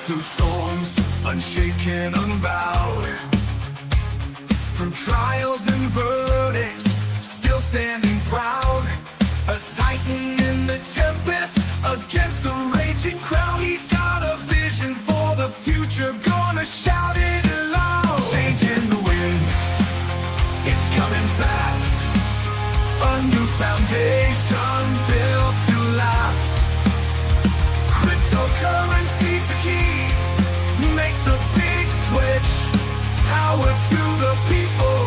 through storms, unshaken, unbowed. Through trials and verdicts, still standing proud. A titan in the tempest, against the raging crowd. He's got a vision for the future, gonna shout it aloud. Changing the wind, it's coming fast. A new foundation built to last. Cryptocurrency's the key. Make the big switch. Power to the people.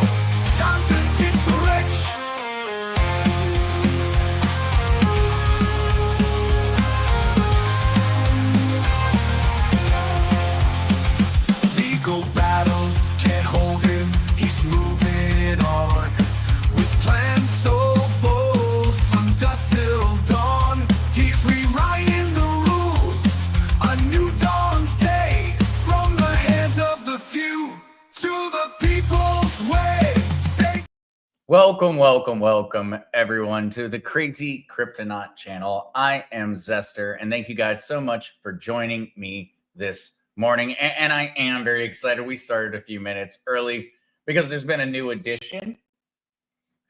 Time to teach the rich. Legal battles can't hold him. He's moving on. With plans so bold, from dusk till dawn. He's rewriting the rules. A new dawn's day. From the hands of the few to the people's way. Welcome, everyone, to the Crazy Cryptonaut channel. I am Zester, and thank you guys so much for joining me this morning. And I am very excited. We started a few minutes early because there's been a new addition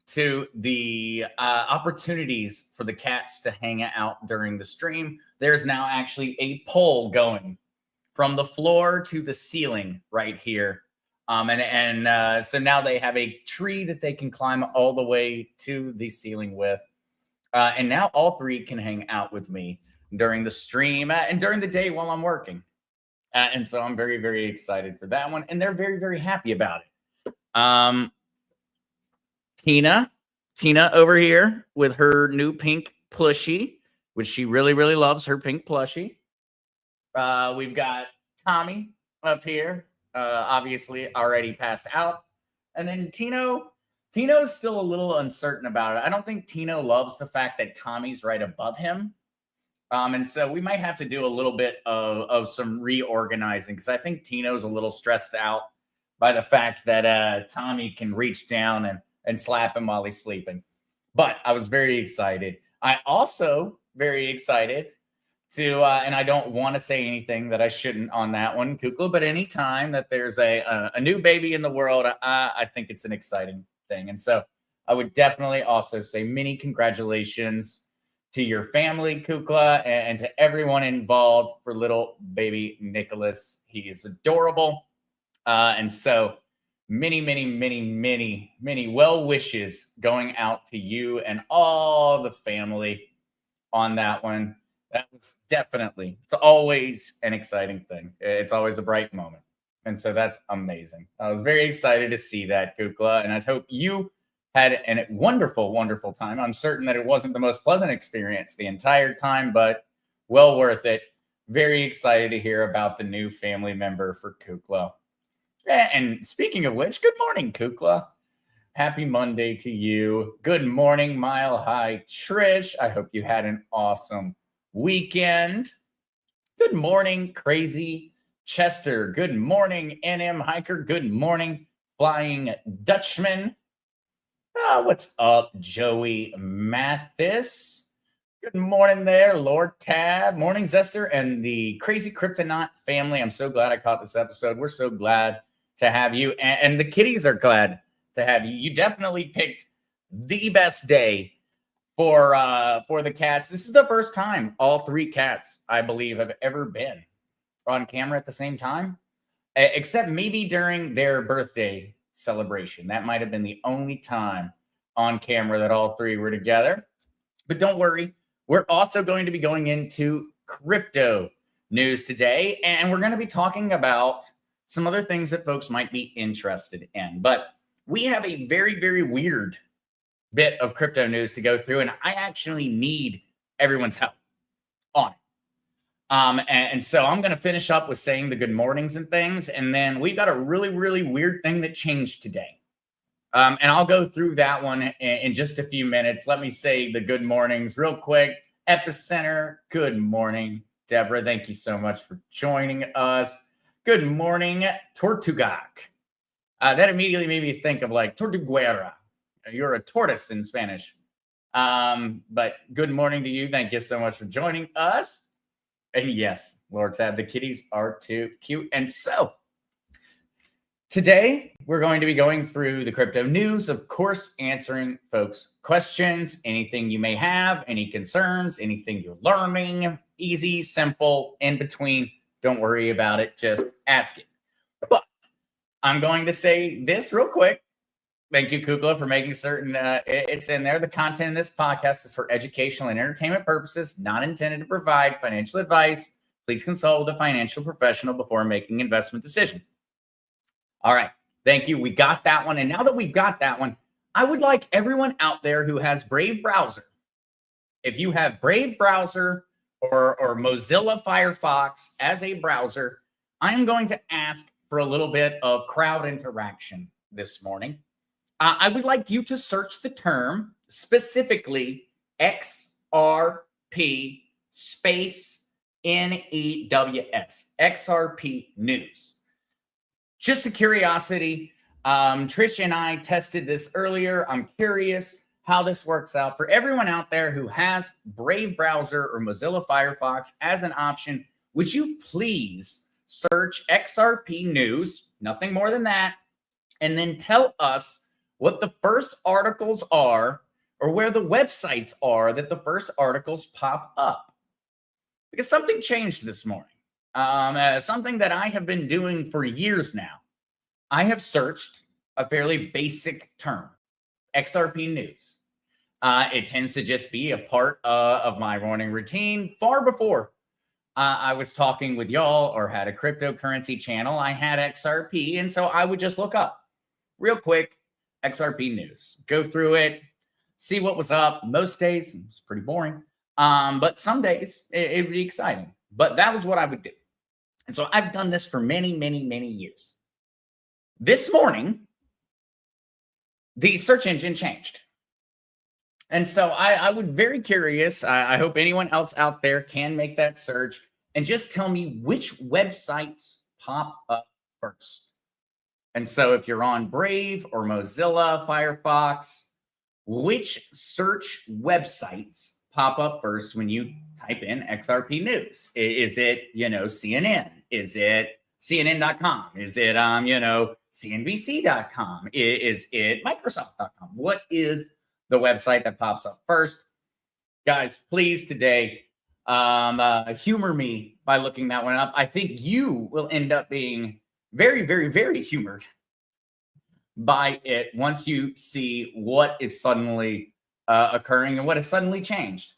to the opportunities for the cats to hang out during the stream. There's now actually a pole going from the floor to the ceiling right here. So now they have a tree that they can climb all the way to the ceiling with. And now all three can hang out with me during the stream and during the day while I'm working. And so I'm very, very excited for that one. And they're very, very happy about it. Tina over here with her new pink plushie, which she really, really loves, her pink plushie. We've got Tommy up here, obviously already passed out. And then Tino's still a little uncertain about it. I don't think Tino loves the fact that Tommy's right above him. And so we might have to do a little bit of some reorganizing, because I think Tino's a little stressed out by the fact that Tommy can reach down and slap him while he's sleeping. But I was very excited. I also very excited to, and I don't want to say anything that I shouldn't on that one, Kukla, but anytime that there's a new baby in the world, I think it's an exciting thing. And so I would definitely also say many congratulations to your family, Kukla, and to everyone involved for little baby Nicholas. He is adorable. And so many well wishes going out to you and all the family on that one. That was definitely, it's always an exciting thing. It's always a bright moment. And so that's amazing. I was very excited to see that, Kukla, and I hope you had a wonderful, wonderful time. I'm certain that it wasn't the most pleasant experience the entire time, but well worth it. Very excited to hear about the new family member for Kukla. And speaking of which, good morning, Kukla. Happy Monday to you. Good morning, Mile High Trish. I hope you had an awesome weekend. Good morning, Crazy Chester. Good morning, NM Hiker. Good morning, Flying Dutchman. What's up, Joey Mathis? Good morning there, Lord Tab. Morning, Zester and the Crazy Cryptonaut family. I'm so glad I caught this episode. We're so glad to have you. And the kitties are glad to have you. You definitely picked the best day for the cats. This is the first time all three cats, I believe, have ever been on camera at the same time, except maybe during their birthday celebration. That might have been the only time on camera that all three were together. But don't worry, we're also going to be going into crypto news today, and we're going to be talking about some other things that folks might be interested in. But we have a very, very weird bit of crypto news to go through, and I actually need everyone's help on it. And so I'm going to finish up with saying the good mornings and things, and then we've got a really, really weird thing that changed today. And I'll go through that one in just a few minutes. Let me say the good mornings real quick. Epicenter, good morning. Deborah, thank you so much for joining us. Good morning, Tortugac. That immediately made me think of like Tortuguera. You're a tortoise in Spanish. But good morning to you. Thank you so much for joining us. And yes, Lord Tab, the kitties are too cute. And so today we're going to be going through the crypto news, of course, answering folks' questions, anything you may have, any concerns, anything you're learning, easy, simple, in between. Don't worry about it. Just ask it. But I'm going to say this real quick. Thank you, Kukla, for making certain it's in there. The content in this podcast is for educational and entertainment purposes, not intended to provide financial advice. Please consult with a financial professional before making investment decisions. All right. Thank you. We got that one. And now that we've got that one, I would like everyone out there who has Brave browser. If you have Brave browser or Mozilla Firefox as a browser, I am going to ask for a little bit of crowd interaction this morning. I would like you to search the term, specifically XRP space NEWS, XRP news. Just a curiosity. Trish and I tested this earlier. I'm curious how this works out. For everyone out there who has Brave browser or Mozilla Firefox as an option, would you please search XRP news, nothing more than that, and then tell us what the first articles are or where the websites are that the first articles pop up. Because something changed this morning. Something that I have been doing for years now. I have searched a fairly basic term, XRP news. It tends to just be a part of my morning routine. Far before I was talking with y'all or had a cryptocurrency channel, I had XRP. And so I would just look up real quick, XRP news, go through it, see what was up. Most days, it was pretty boring. But some days it would be exciting. But that was what I would do. And so I've done this for many, many, many years. This morning, the search engine changed. And so I would very curious. I hope anyone else out there can make that search and just tell me which websites pop up first. And so if you're on Brave or Mozilla Firefox, which search websites pop up first when you type in XRP news? Is it, CNN? Is it CNN.com? Is it, CNBC.com? Is it Microsoft.com? What is the website that pops up first? Guys, please today humor me by looking that one up. I think you will end up being very, very, very humored by it once you see what is suddenly occurring and what has suddenly changed,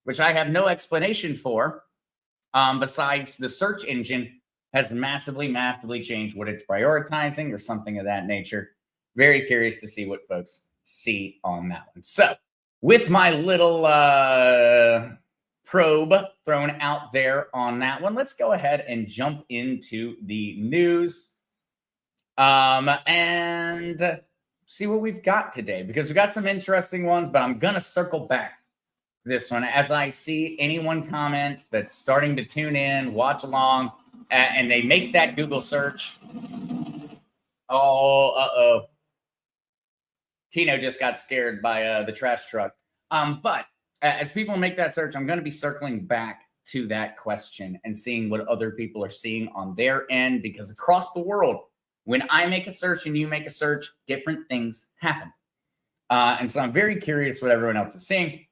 which I have no explanation for besides the search engine has massively, massively changed what it's prioritizing or something of that nature. Very curious to see what folks see on that one. So with my little probe thrown out there on that one, let's go ahead and jump into the news and see what we've got today, because we've got some interesting ones, but I'm going to circle back this one as I see anyone comment that's starting to tune in, watch along, and they make that Google search. Oh, Tino just got scared by the trash truck. But as people make that search, I'm going to be circling back to that question and seeing what other people are seeing on their end, because across the world, when I make a search and you make a search, different things happen. And so I'm very curious what everyone else is seeing.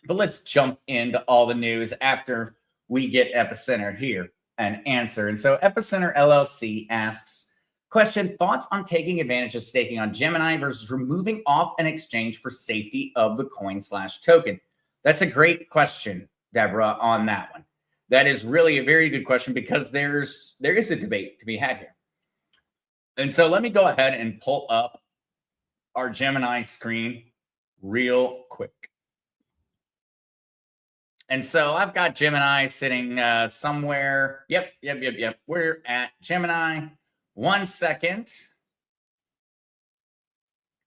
But let's jump into all the news after we get Epicenter here and answer. And so Epicenter LLC asks, question, thoughts on taking advantage of staking on Gemini versus removing off an exchange for safety of the coin/token? That's a great question, Deborah, on that one. That is really a very good question, because there is a debate to be had here. And so let me go ahead and pull up our Gemini screen real quick. And so I've got Gemini sitting somewhere. Yep. We're at Gemini. 1 second.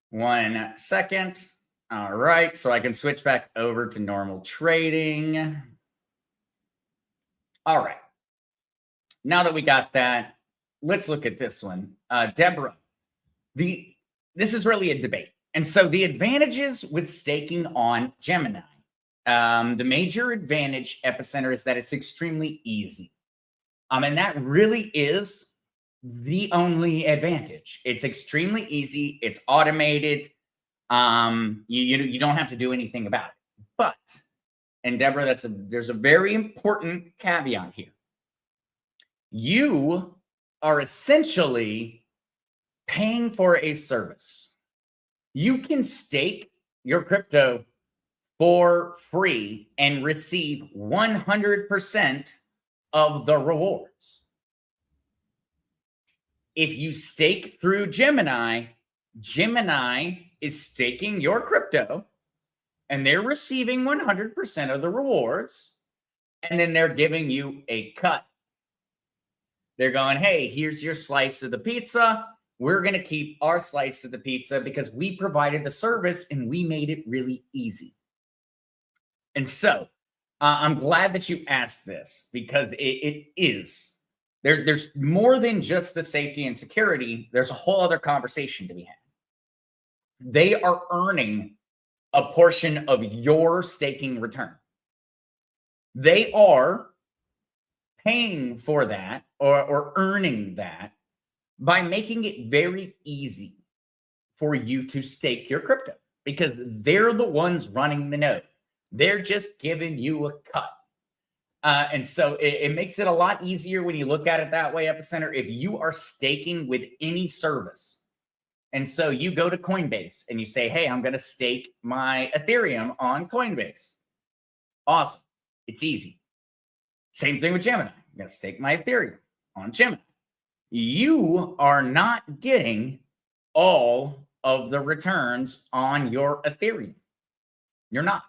1 second. All right. So I can switch back over to normal trading. All right. Now that we got that, let's look at this one. Deborah, this is really a debate. And so the advantages with staking on Gemini, the major advantage, Epicenter, is that it's extremely easy. And that really is the only advantage. It's extremely easy. It's automated. You don't have to do anything about it. But, and Deborah, there's a very important caveat here. You are essentially paying for a service. You can stake your crypto for free and receive 100% of the rewards. If you stake through Gemini, Gemini is staking your crypto and they're receiving 100% of the rewards, and then they're giving you a cut. They're going, hey, here's your slice of the pizza. We're going to keep our slice of the pizza because we provided the service and we made it really easy. And so I'm glad that you asked this, because it is. There's more than just the safety and security. There's a whole other conversation to be had. They are earning a portion of your staking return. They are paying for that or earning that by making it very easy for you to stake your crypto, because they're the ones running the node. They're just giving you a cut. And so it makes it a lot easier when you look at it that way, Epicenter. If you are staking with any service, and so you go to Coinbase and you say, hey, I'm going to stake my Ethereum on Coinbase. Awesome. It's easy. Same thing with Gemini. I'm going to stake my Ethereum on Gemini. You are not getting all of the returns on your Ethereum. You're not.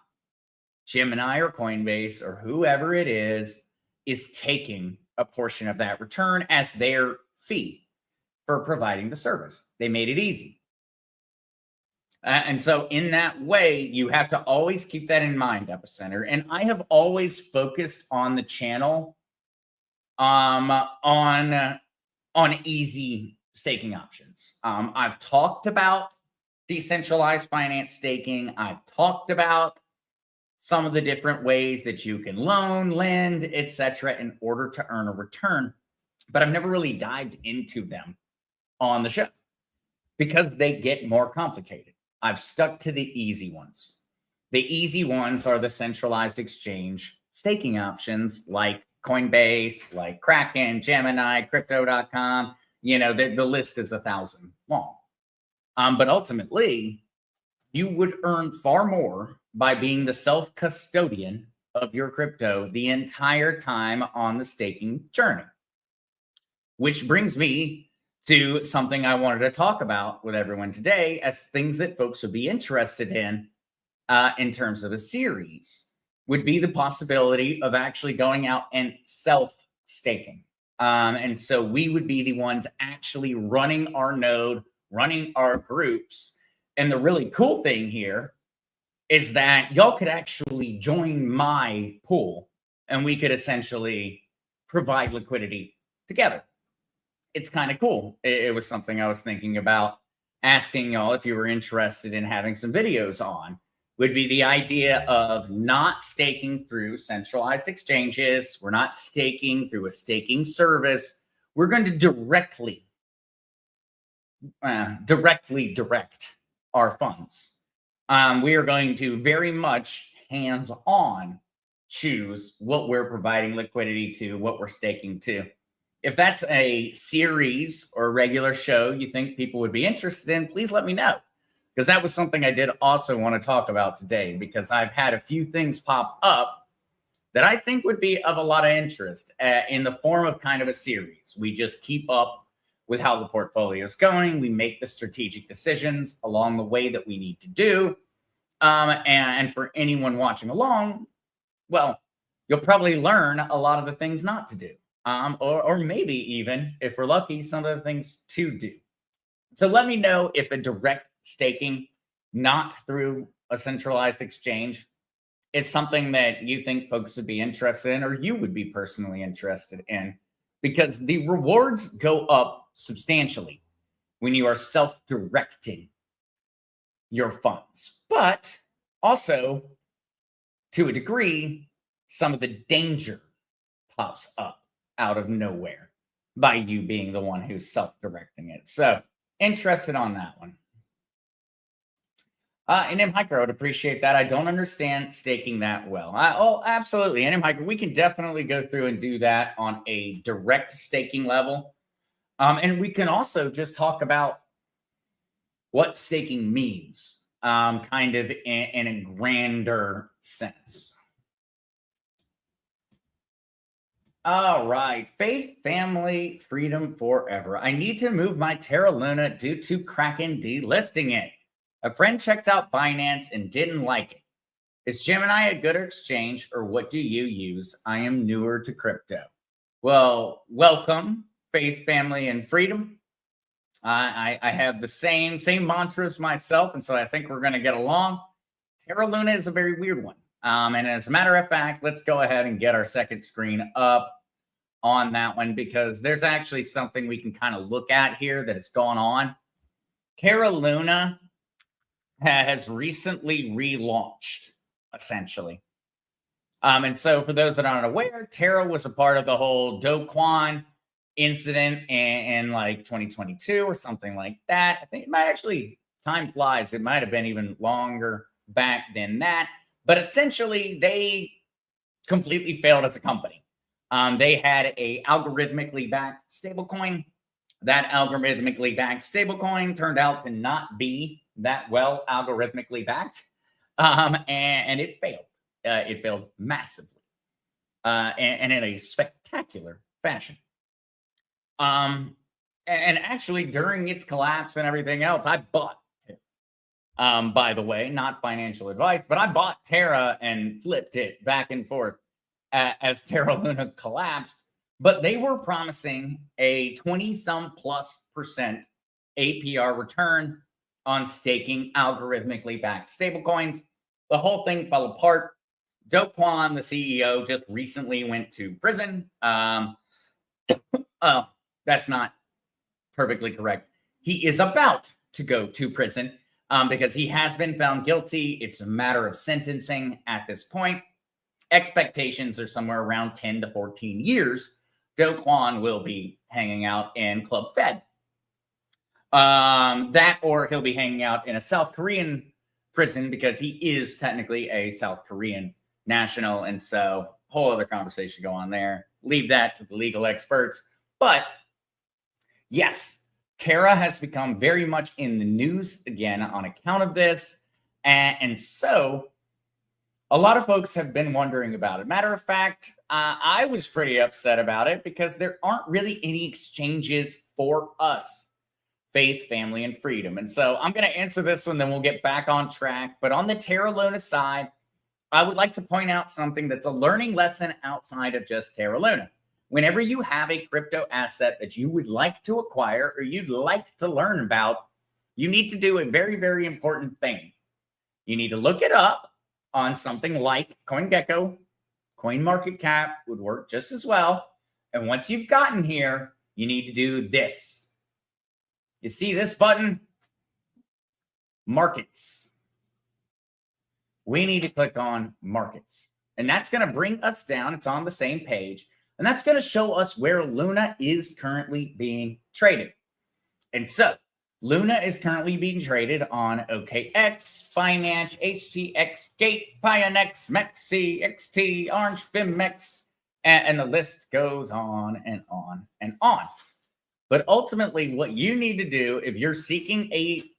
Gemini or Coinbase or whoever it is taking a portion of that return as their fee for providing the service. They made it easy. And so in that way, you have to always keep that in mind, Epicenter. And I have always focused on the channel on easy staking options. I've talked about decentralized finance staking. I've talked about some of the different ways that you can loan, lend, etc., in order to earn a return. But I've never really dived into them on the show because they get more complicated. I've stuck to the easy ones. The easy ones are the centralized exchange staking options like Coinbase, like Kraken, Gemini, Crypto.com. You know, the list is 1,000 long. But ultimately, you would earn far more by being the self-custodian of your crypto the entire time on the staking journey. Which brings me to something I wanted to talk about with everyone today as things that folks would be interested in terms of a series, would be the possibility of actually going out and self-staking. And so we would be the ones actually running our node, running our groups. And the really cool thing here is that y'all could actually join my pool and we could essentially provide liquidity together. It's kind of cool. It was something I was thinking about asking y'all if you were interested in having some videos on, would be the idea of not staking through centralized exchanges. We're not staking through a staking service. We're going to directly direct our funds. We are going to very much hands-on choose what we're providing liquidity to, what we're staking to. If that's a series or a regular show you think people would be interested in, please let me know. Because that was something I did also want to talk about today, because I've had a few things pop up that I think would be of a lot of interest in the form of kind of a series. We just keep up with how the portfolio is going. We make the strategic decisions along the way that we need to do. And for anyone watching along, well, you'll probably learn a lot of the things not to do. Or maybe even, if we're lucky, some of the things to do. So let me know if a direct staking, not through a centralized exchange, is something that you think folks would be interested in, or you would be personally interested in, because the rewards go up substantially when you are self-directing your funds. But also, to a degree, some of the danger pops up out of nowhere by you being the one who's self-directing it. So interested on that one. And M. Hiker, I would appreciate that. I don't understand staking that well. Oh, absolutely. And M. Hiker, we can definitely go through and do that on a direct staking level. And we can also just talk about what staking means, kind of in a grander sense. All right. Faith, family, freedom forever. I need to move my Terra Luna due to Kraken delisting it. A friend checked out Binance and didn't like it. Is Gemini a good exchange, or what do you use? I am newer to crypto. Well, welcome, faith, family, and freedom. I have the same mantras myself, and so I think we're going to get along. Terra Luna is a very weird one. And as a matter of fact, let's go ahead and get our second screen up on that one, because there's actually something we can kind of look at here that has gone on. Terra Luna has recently relaunched, essentially. And so for those that aren't aware, Terra was a part of the whole Do Kwon incident in like 2022 or something like that. I think it might actually, time flies, it might have been even longer back than that. But essentially, they completely failed as a company. They had a algorithmically backed stablecoin. That algorithmically backed stablecoin turned out to not be that well algorithmically backed, and it failed. It failed massively, and in a spectacular fashion. And actually, during its collapse and everything else, I bought it. By the way, not financial advice, but I bought Terra and flipped it back and forth as Terra Luna collapsed. But they were promising a 20-some+% APR return on staking algorithmically backed stablecoins. The whole thing fell apart. Do Kwon, the CEO, just recently went to prison. That's not perfectly correct. He is about to go to prison because he has been found guilty. It's a matter of sentencing at this point. Expectations are somewhere around 10 to 14 years. Do Kwon will be hanging out in Club Fed. That, or he'll be hanging out in a South Korean prison, because he is technically a South Korean national. And so, whole other conversation go on there. Leave that to the legal experts. But yes, Terra has become very much in the news again on account of this. And so a lot of folks have been wondering about it. Matter of fact, I was pretty upset about it because there aren't really any exchanges for us. Faith, family, and freedom. And so I'm going to answer this one, then we'll get back on track. But on the Terra Luna side, I would like to point out something that's a learning lesson outside of just Terra Luna. Whenever you have a crypto asset that you would like to acquire or you'd like to learn about, you need to do a very, very important thing. You need to look it up on something like CoinGecko. CoinMarketCap would work just as well. And once you've gotten here, you need to do this. You see this button? Markets. We need to click on Markets. And that's going to bring us down. It's on the same page. And that's going to show us where Luna is currently being traded. And so, Luna is currently being traded on OKX, Binance, HTX, Gate, Pionex, Mexi, XT, Orange, FIMMEX, and the list goes on and on and on. But ultimately, what you need to do if you're seeking a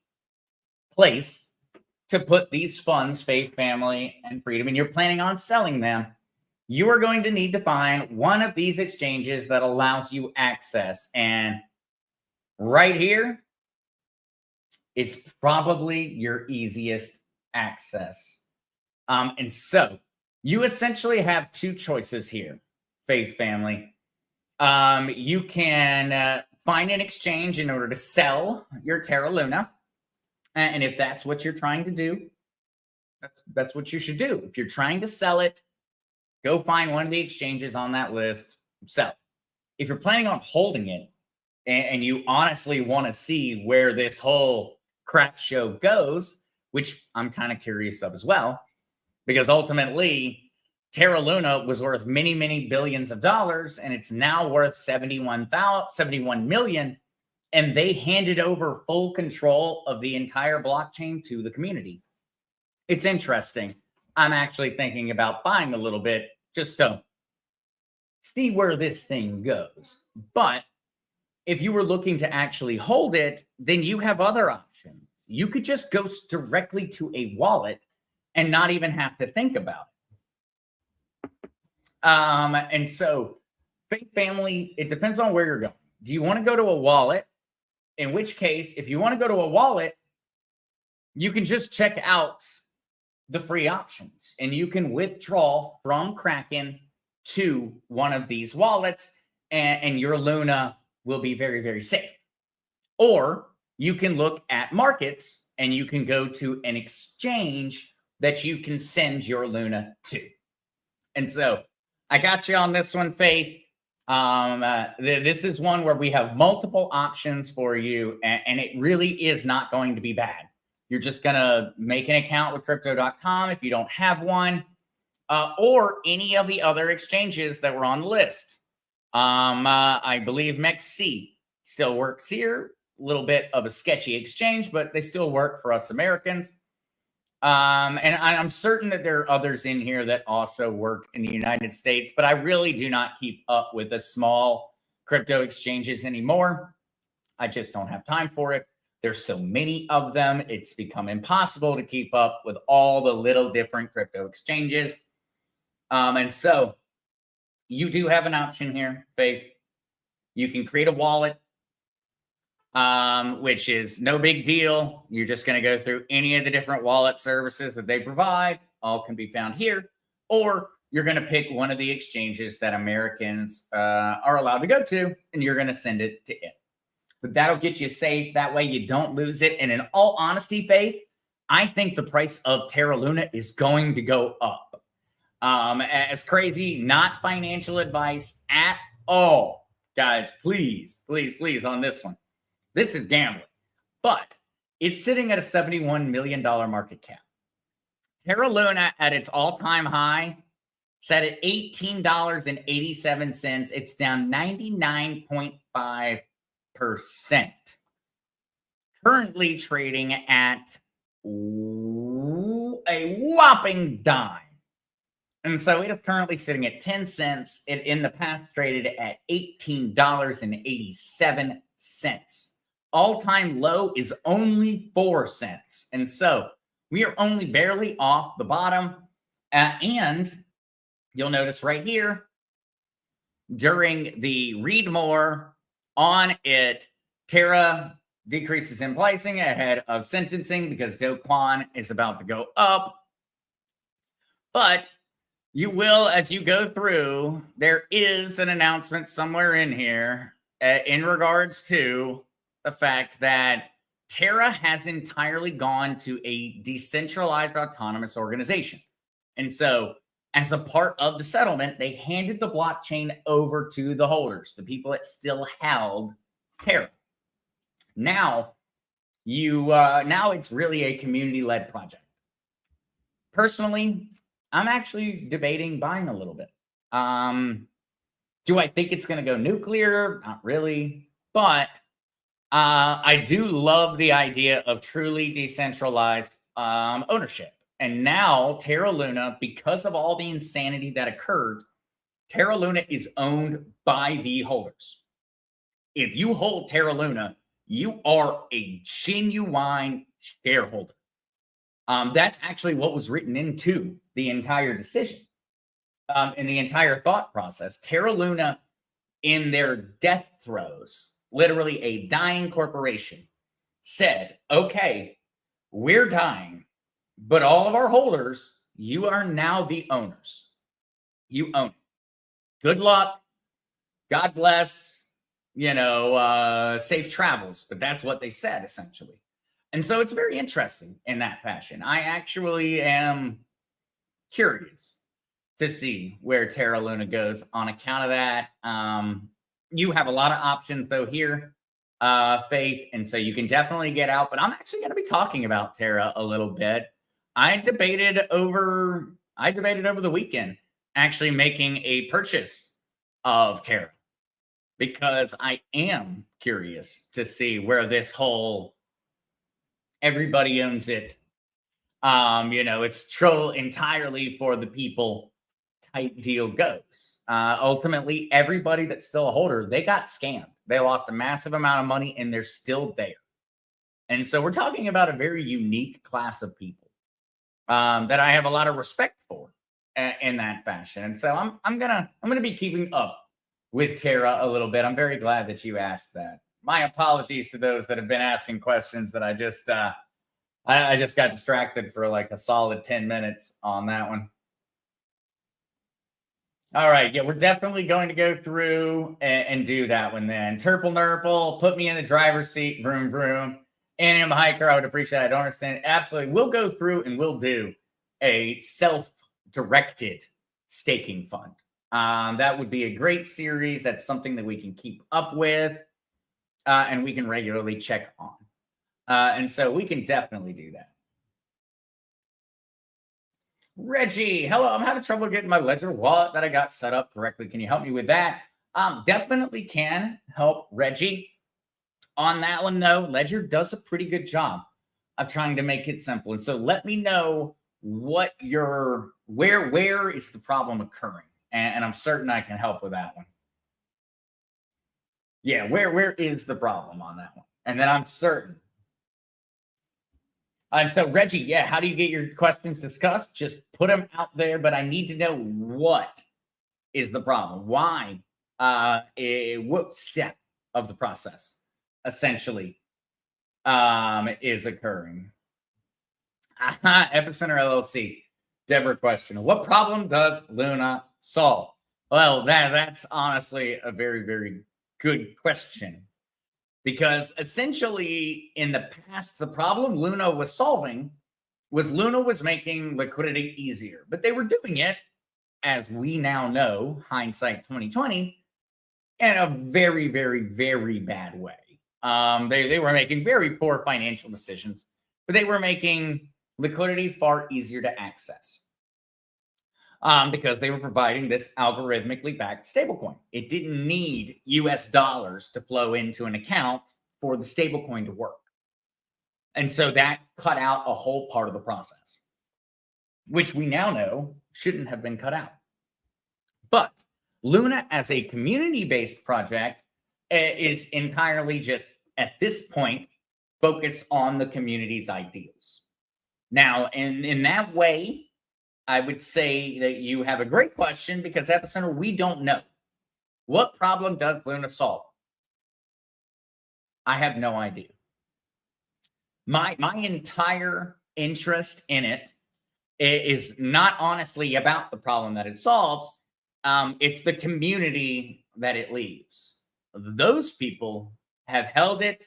place to put these funds, faith, family, and freedom, and you're planning on selling them, you are going to need to find one of these exchanges that allows you access. And right here is probably your easiest access. And so you essentially have two choices here, faith, family. You can find an exchange in order to sell your Terra Luna. And if that's what you're trying to do, that's what you should do. If you're trying to sell it, go find one of the exchanges on that list, sell. If you're planning on holding it and you honestly want to see where this whole crap show goes, which I'm kind of curious of as well, because ultimately Terra Luna was worth many, many billions of dollars, and it's now worth 71 million. And they handed over full control of the entire blockchain to the community. It's interesting. I'm actually thinking about buying a little bit just to see where this thing goes. But if you were looking to actually hold it, then you have other options. You could just go directly to a wallet and not even have to think about it. And so, Faith Family, it depends on where you're going. Do you want to go to a wallet? In which case, if you want to go to a wallet, you can just check out the free options and you can withdraw from Kraken to one of these wallets, and your Luna will be very, very safe. Or you can look at markets and you can go to an exchange that you can send your Luna to. And so I got you on this one, Faith. This is one where we have multiple options for you, and it really is not going to be bad. You're just going to make an account with crypto.com if you don't have one, or any of the other exchanges that were on the list. I believe MEXC still works here. A little bit of a sketchy exchange, but they still work for us Americans. And I'm certain that there are others in here that also work in the United States, but I really do not keep up with the small crypto exchanges anymore. I just don't have time for it. There's so many of them. It's become impossible to keep up with all the little different crypto exchanges. And so you do have an option here, Faith. You can create a wallet, which is no big deal. You're just going to go through any of the different wallet services that they provide. All can be found here. Or you're going to pick one of the exchanges that Americans are allowed to go to, and you're going to send it to it. But that'll get you safe. That way you don't lose it. And in all honesty, Faith, I think the price of Terra Luna is going to go up. As crazy, not financial advice at all. Guys, please, please, please on this one. This is gambling, but it's sitting at a $71 million market cap. Terra Luna at its all-time high set at $18.87. It's down 99.5%. Currently trading at a whopping dime. And so it is currently sitting at 10 cents. It in the past traded at $18.87. All-time low is only 4 cents. And so we are only barely off the bottom. And you'll notice right here, during the read more on it, Terra decreases in pricing ahead of sentencing because Do Kwon is about to go up. But you will, as you go through, there is an announcement somewhere in here in regards to the fact that Terra has entirely gone to a decentralized autonomous organization. And so as a part of the settlement, they handed the blockchain over to the holders, the people that still held Terra. Now, now it's really a community-led project. Personally, I'm actually debating buying a little bit. Do I think it's going to go nuclear? Not really. But I do love the idea of truly decentralized ownership. And now Terra Luna, because of all the insanity that occurred, Terra Luna is owned by the holders. If you hold Terra Luna, you are a genuine shareholder. That's actually what was written into the entire decision, in the entire thought process. Terra Luna, in their death throes, literally a dying corporation, said, okay, we're dying, but all of our holders, you are now the owners. You own it. Good luck. God bless, safe travels. But that's what they said, essentially. And so it's very interesting in that fashion. I actually am curious to see where Terra Luna goes on account of that. You have a lot of options, though, here, Faith. And so you can definitely get out. But I'm actually going to be talking about Terra a little bit. I debated over the weekend. actually making a purchase of Terra because I am curious to see where this whole everybody owns it. It's troll entirely for the people type deal goes. Ultimately, everybody that's still a holder, they got scammed. They lost a massive amount of money and they're still there. And so we're talking about a very unique class of people that I have a lot of respect for in that fashion. And so I'm gonna be keeping up with Terra a little bit. I'm very glad that you asked that. My apologies to those that have been asking questions that I just got distracted for like a solid 10 minutes on that one. All right. Yeah, we're definitely going to go through and do that one then. Turple Nurple, put me in the driver's seat. Vroom, vroom. Animal Hiker, I would appreciate it. I don't understand. Absolutely. We'll go through and we'll do a self-directed staking fund. That would be a great series. That's something that we can keep up with and we can regularly check on. And so we can definitely do that. Reggie, hello. I'm having trouble getting my Ledger wallet that I got set up correctly. Can you help me with that? Definitely can help Reggie on that one, though. Ledger does a pretty good job of trying to make it simple. And so let me know what where is the problem occurring? And I'm certain I can help with that one. Yeah, where is the problem on that one? And then I'm certain. And so, Reggie, yeah, how do you get your questions discussed? Just put them out there, but I need to know what is the problem. Why? What step of the process, essentially, is occurring? Epicenter LLC. Deborah question. What problem does Luna solve? Well, that's honestly a very, very good question. Because essentially, in the past, the problem Luna was solving was Luna was making liquidity easier. But they were doing it, as we now know, hindsight 2020, in a very, very, very bad way. They were making very poor financial decisions, but they were making liquidity far easier to access. Because they were providing this algorithmically backed stablecoin. It didn't need US dollars to flow into an account for the stablecoin to work. And so that cut out a whole part of the process, which we now know shouldn't have been cut out. But Luna, as a community-based project, is entirely just, at this point, focused on the community's ideals. Now, in that way, I would say that you have a great question because Epicenter, we don't know. What problem does Luna solve? I have no idea. My entire interest in it is not honestly about the problem that it solves. It's the community that it leaves. Those people have held it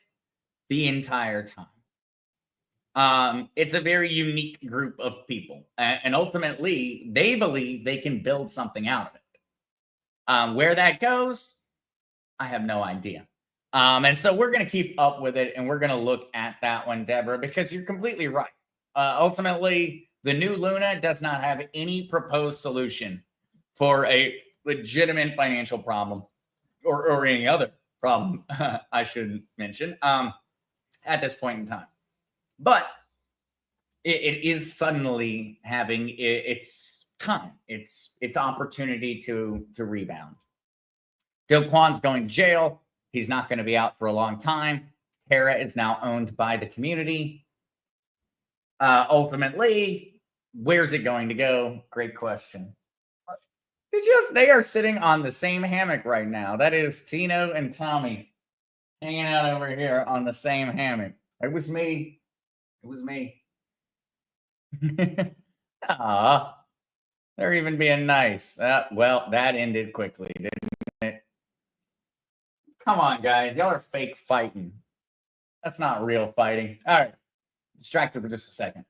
the entire time. It's a very unique group of people, and ultimately, they believe they can build something out of it. Where that goes, I have no idea. And so we're going to keep up with it, and we're going to look at that one, Deborah, because you're completely right. Ultimately, the new Luna does not have any proposed solution for a legitimate financial problem or any other problem, I should mention, at this point in time. But it is suddenly having its time, its opportunity to rebound. Do Kwon's going to jail. He's not going to be out for a long time. Terra is now owned by the community. Ultimately, where's it going to go? Great question. They are sitting on the same hammock right now. That is Tino and Tommy hanging out over here on the same hammock. It was me. It was me. Aw, they're even being nice. Well, that ended quickly, didn't it? Come on, guys. Y'all are fake fighting. That's not real fighting. All right. Distracted for just a second.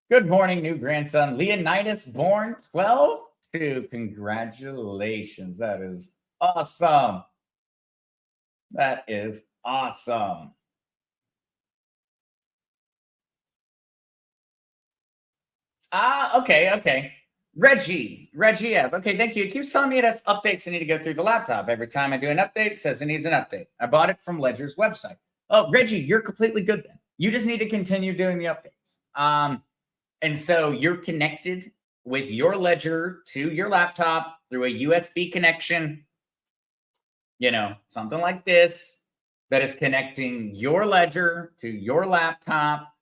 Good morning, new grandson. Leonidas, born 12/2. Congratulations. That is awesome. That is awesome. Okay. Reggie F. Okay, thank you. It keeps telling me it has updates I need to go through the laptop. Every time I do an update, it says it needs an update. I bought it from Ledger's website. Oh, Reggie, you're completely good then. You just need to continue doing the updates. And so you're connected with your Ledger to your laptop through a USB connection, something like this, that is connecting your Ledger to your laptop.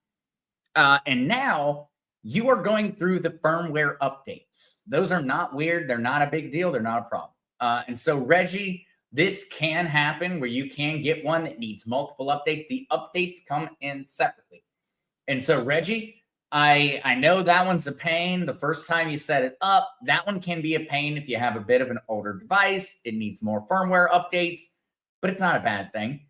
And now you are going through the firmware updates. Those are not weird. They're not a big deal. They're not a problem. And so, Reggie, this can happen where you can get one that needs multiple updates. The updates come in separately. And so, Reggie, I know that one's a pain. The first time you set it up, that one can be a pain if you have a bit of an older device. It needs more firmware updates, but it's not a bad thing.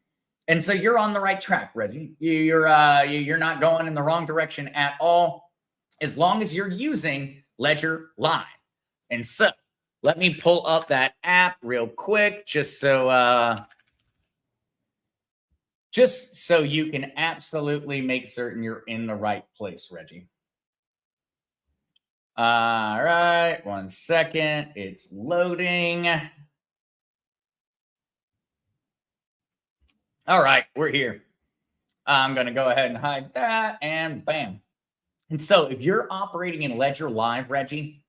And so you're on the right track, Reggie. You're not going in the wrong direction at all, as long as you're using Ledger Live. And so let me pull up that app real quick, just so you can absolutely make certain you're in the right place, Reggie. All right, 1 second. It's loading. All right, we're here. I'm going to go ahead and hide that, and bam. And so if you're operating in Ledger Live, Reggie,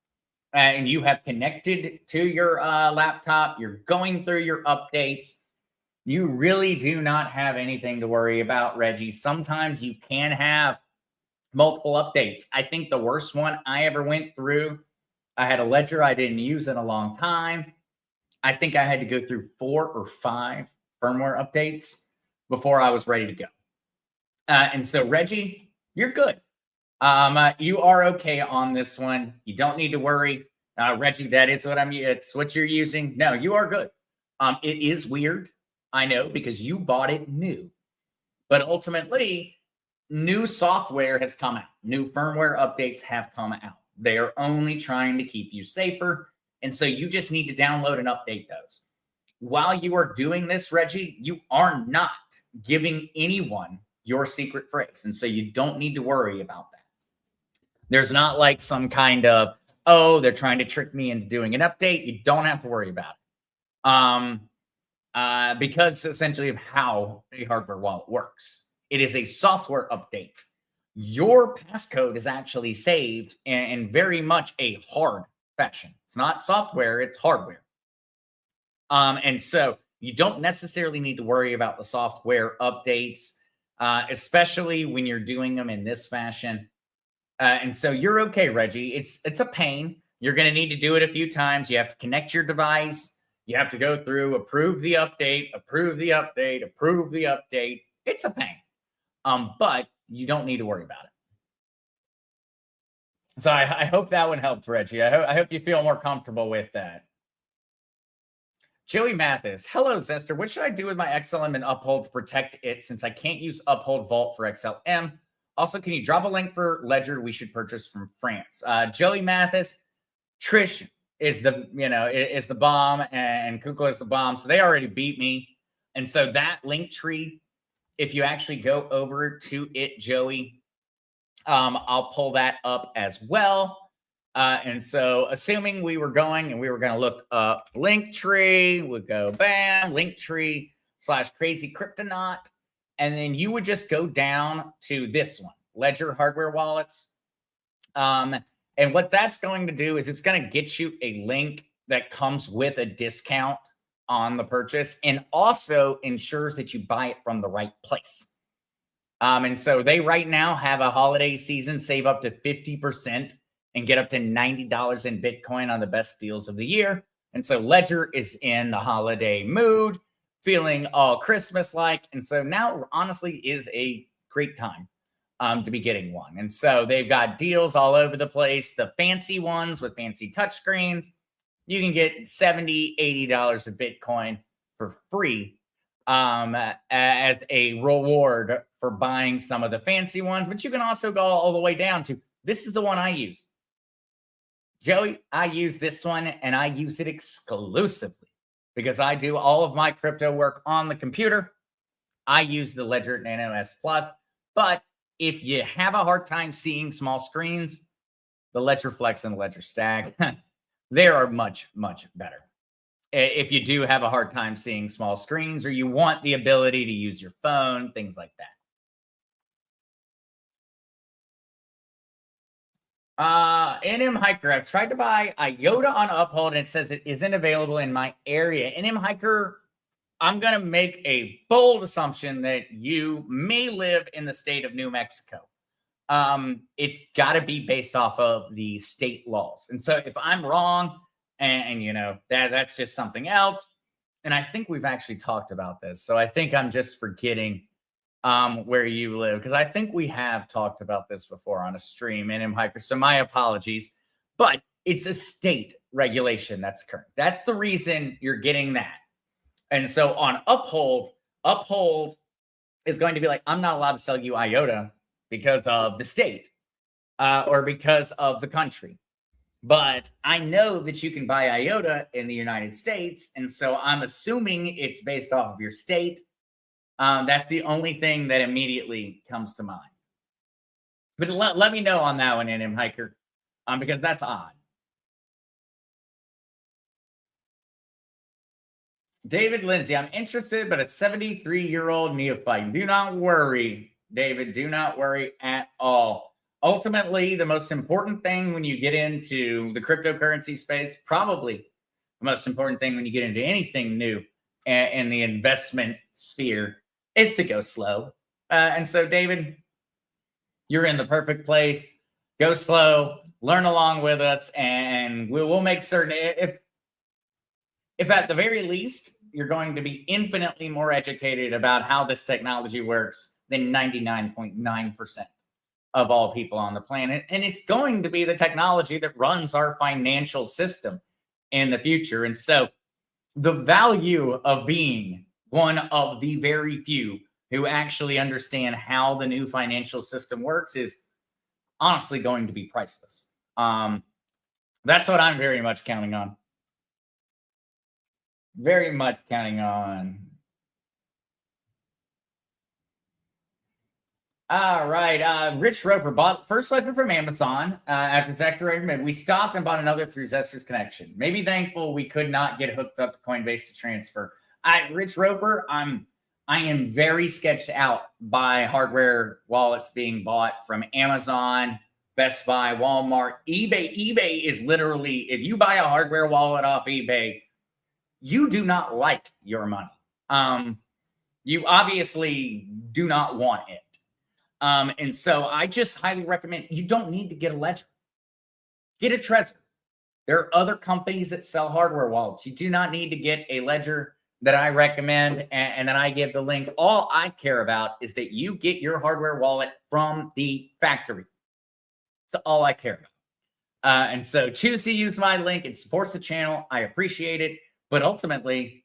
and you have connected to your laptop, you're going through your updates, you really do not have anything to worry about, Reggie. Sometimes you can have multiple updates. I think the worst one I ever went through, I had a Ledger I didn't use in a long time. I think I had to go through 4 or 5 firmware updates before I was ready to go. And so, Reggie, you're good. You are okay on this one. You don't need to worry. Reggie, that is what it's what you're using. No, you are good. It is weird, I know, because you bought it new. But ultimately, new software has come out. New firmware updates have come out. They are only trying to keep you safer. And so you just need to download and update those. While you are doing this, Reggie, you are not giving anyone your secret phrase. And so you don't need to worry about that. There's not like some kind of, oh, they're trying to trick me into doing an update. You don't have to worry about it. Because essentially of how a hardware wallet works. It is a software update. Your passcode is actually saved in very much a hard fashion. It's not software, it's hardware. And so you don't necessarily need to worry about the software updates, especially when you're doing them in this fashion. And so you're okay, Reggie. It's a pain. You're going to need to do it a few times. You have to connect your device. You have to go through, approve the update, approve the update, approve the update. It's a pain. But you don't need to worry about it. So I hope that one helped, Reggie. I hope you feel more comfortable with that. Joey Mathis. Hello, Zester. What should I do with my XLM and Uphold to protect it since I can't use Uphold Vault for XLM? Also, can you drop a link for Ledger we should purchase from France? Joey Mathis, Trish is the bomb, and Kukla is the bomb. So they already beat me. And so that link tree, if you actually go over to it, Joey, I'll pull that up as well. And so assuming we were going and we were going to look up Linktree, we'd go bam, Linktree /crazycryptonaut. And then you would just go down to this one, Ledger hardware wallets. And what that's going to do is it's going to get you a link that comes with a discount on the purchase and also ensures that you buy it from the right place. And so they right now have a holiday season, save up to 50% and get up to $90 in Bitcoin on the best deals of the year. And so Ledger is in the holiday mood, feeling all Christmas-like. And so now honestly is a great time to be getting one. And so they've got deals all over the place. The fancy ones with fancy touchscreens, you can get $70, $80 of Bitcoin for free as a reward for buying some of the fancy ones. But you can also go all the way down to, this is the one I use. Joey, I use this one and I use it exclusively because I do all of my crypto work on the computer. I use the Ledger Nano S Plus. But if you have a hard time seeing small screens, the Ledger Flex and the Ledger Stack, they are much, much better. If you do have a hard time seeing small screens or you want the ability to use your phone, things like that. NM Hiker, I've tried to buy IOTA on Uphold and it says it isn't available in my area. NM Hiker, I'm going to make a bold assumption that you may live in the state of New Mexico. It's got to be based off of the state laws. And so if I'm wrong and you know, that's just something else. And I think we've actually talked about this. So I think I'm just forgetting where you live, because I think we have talked about this before on a stream, NM Hiker. So my apologies, but it's a state regulation that's occurring. That's the reason you're getting that. And so on Uphold is going to be like, I'm not allowed to sell you IOTA because of the state or because of the country. But I know that you can buy IOTA in the United States. And so I'm assuming it's based off of your state. That's the only thing that immediately comes to mind. But let me know on that one, NM Hiker, because that's odd. David Lindsay, I'm interested, but a 73-year-old neophyte. Do not worry, David. Do not worry at all. Ultimately, the most important thing when you get into the cryptocurrency space, probably the most important thing when you get into anything new in the investment sphere, is to go slow. And so, David, you're in the perfect place. Go slow, learn along with us, and we'll make certain if at the very least you're going to be infinitely more educated about how this technology works than 99.9% of all people on the planet. And it's going to be the technology that runs our financial system in the future. And so the value of being one of the very few who actually understand how the new financial system works is honestly going to be priceless. That's what I'm very much counting on. Very much counting on. All right. Rich Roper bought first weapon from Amazon after it's activated. We stopped and bought another through Zester's connection. Maybe thankful we could not get hooked up to Coinbase to transfer. Rich Roper, I am very sketched out by hardware wallets being bought from Amazon, Best Buy, Walmart, eBay. eBay is literally, if you buy a hardware wallet off eBay, you do not like your money. You obviously do not want it. And so I just highly recommend, you don't need to get a Ledger. Get a Trezor. There are other companies that sell hardware wallets. You do not need to get a Ledger that I recommend and then I give the link. All I care about is that you get your hardware wallet from the factory. That's all I care about. And so choose to use my link. It supports the channel. I appreciate it. But ultimately,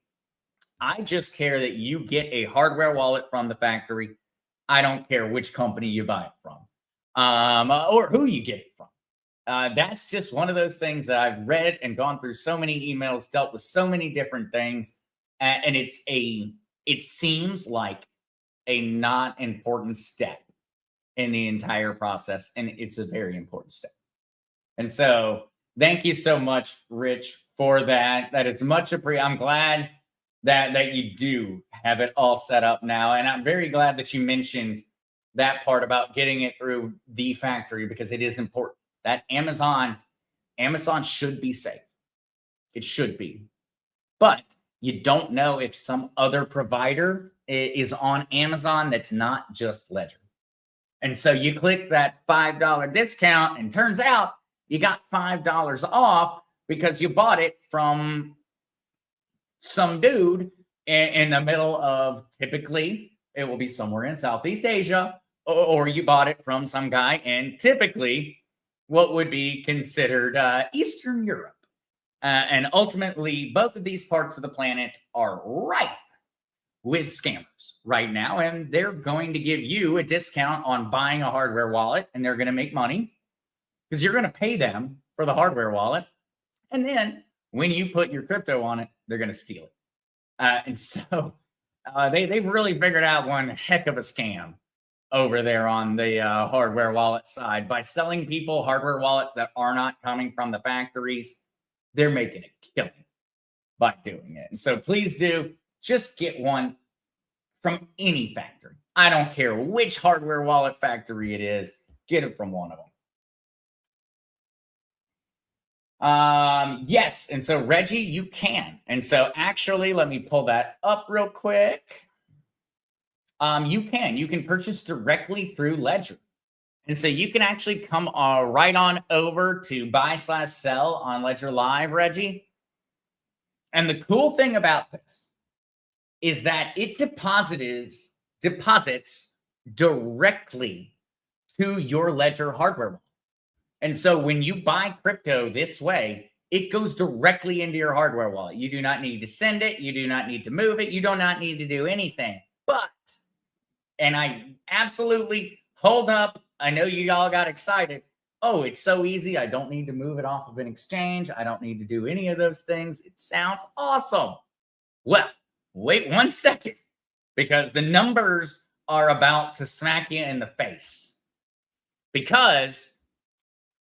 I just care that you get a hardware wallet from the factory. I don't care which company you buy it from or who you get it from. That's just one of those things that I've read and gone through so many emails, dealt with so many different things. And it seems like a not important step in the entire process. And it's a very important step. And so thank you so much, Rich, for that. That is much appreciated. I'm glad that you do have it all set up now. And I'm very glad that you mentioned that part about getting it through the factory, because it is important. That Amazon should be safe. It should be. But you don't know if some other provider is on Amazon that's not just Ledger. And so you click that $5 discount and turns out you got $5 off because you bought it from some dude in the middle of, typically it will be somewhere in Southeast Asia, or you bought it from some guy in typically what would be considered Eastern Europe. And ultimately, both of these parts of the planet are rife with scammers right now. And they're going to give you a discount on buying a hardware wallet, and they're going to make money because you're going to pay them for the hardware wallet. And then when you put your crypto on it, they're going to steal it. And so they've really figured out one heck of a scam over there on the hardware wallet side. By selling people hardware wallets that are not coming from the factories, they're making a killing by doing it. And so please do just get one from any factory. I don't care which hardware wallet factory it is, get it from one of them. Yes, and so Reggie, you can. And so actually, let me pull that up real quick. You can purchase directly through Ledger. And so you can actually come right on over to buy/sell on Ledger Live, Reggie. And the cool thing about this is that it deposits directly to your Ledger hardware wallet. And so when you buy crypto this way, it goes directly into your hardware wallet. You do not need to send it. You do not need to move it. You do not need to do anything. But, and I absolutely hold up. I know you all got excited. Oh, it's so easy. I don't need to move it off of an exchange. I don't need to do any of those things. It sounds awesome. Well, wait 1 second, because the numbers are about to smack you in the face. Because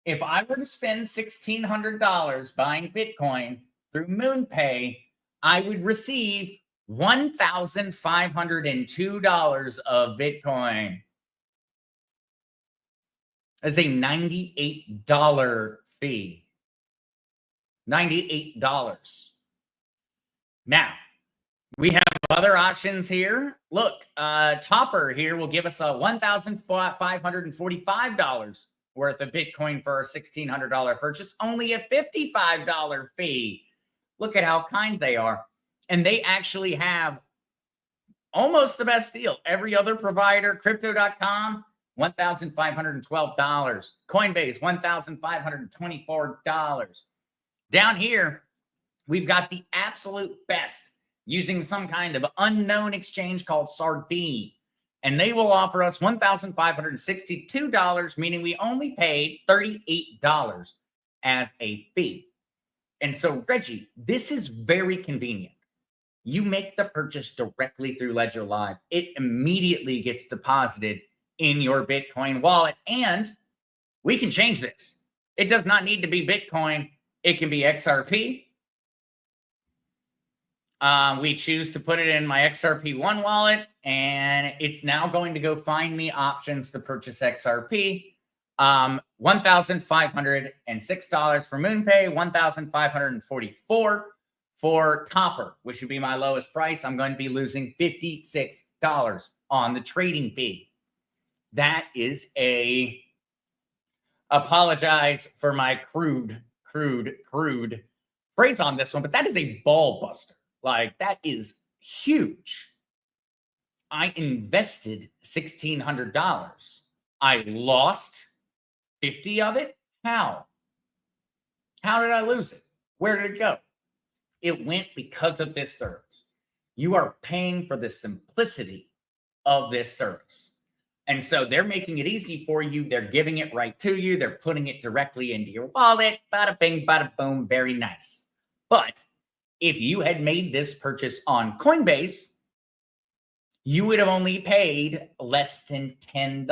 if I were to spend $1,600 buying Bitcoin through MoonPay, I would receive $1,502 of Bitcoin. That's a $98 fee. $98. Now, we have other options here. Look, Topper here will give us a $1,545 worth of Bitcoin for a $1,600 purchase, only a $55 fee. Look at how kind they are. And they actually have almost the best deal. Every other provider, Crypto.com, $1,512. Coinbase, $1,524. Down here, we've got the absolute best using some kind of unknown exchange called Sardine. And they will offer us $1,562, meaning we only paid $38 as a fee. And so, Reggie, this is very convenient. You make the purchase directly through Ledger Live. It immediately gets deposited in your Bitcoin wallet. And we can change this. It does not need to be Bitcoin. It can be XRP. We choose to put it in my XRP One wallet, and it's now going to go find me options to purchase XRP. $1,506 for MoonPay, $1,544 for Topper, which would be my lowest price. I'm going to be losing $56 on the trading fee. That is apologize for my crude phrase on this one, but that is a ball buster. Like, that is huge. I invested $1,600. I lost 50 of it. How? How did I lose it? Where did it go? It went because of this service. You are paying for the simplicity of this service. And so they're making it easy for you. They're giving it right to you. They're putting it directly into your wallet. Bada bing, bada boom. Very nice. But if you had made this purchase on Coinbase, you would have only paid less than $10.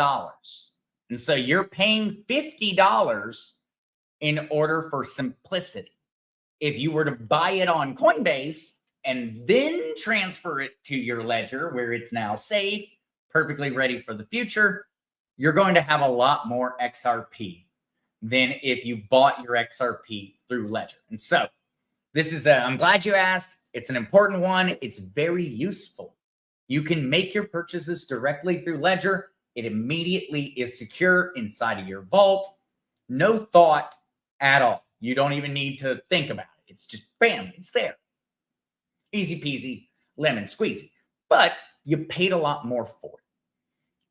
And so you're paying $50 in order for simplicity. If you were to buy it on Coinbase and then transfer it to your ledger where it's now safe, perfectly ready for the future, you're going to have a lot more XRP than if you bought your XRP through Ledger. And so this is I'm glad you asked. It's an important one. It's very useful. You can make your purchases directly through Ledger. It immediately is secure inside of your vault. No thought at all. You don't even need to think about it. It's just bam, it's there. Easy peasy, lemon squeezy. But you paid a lot more for it.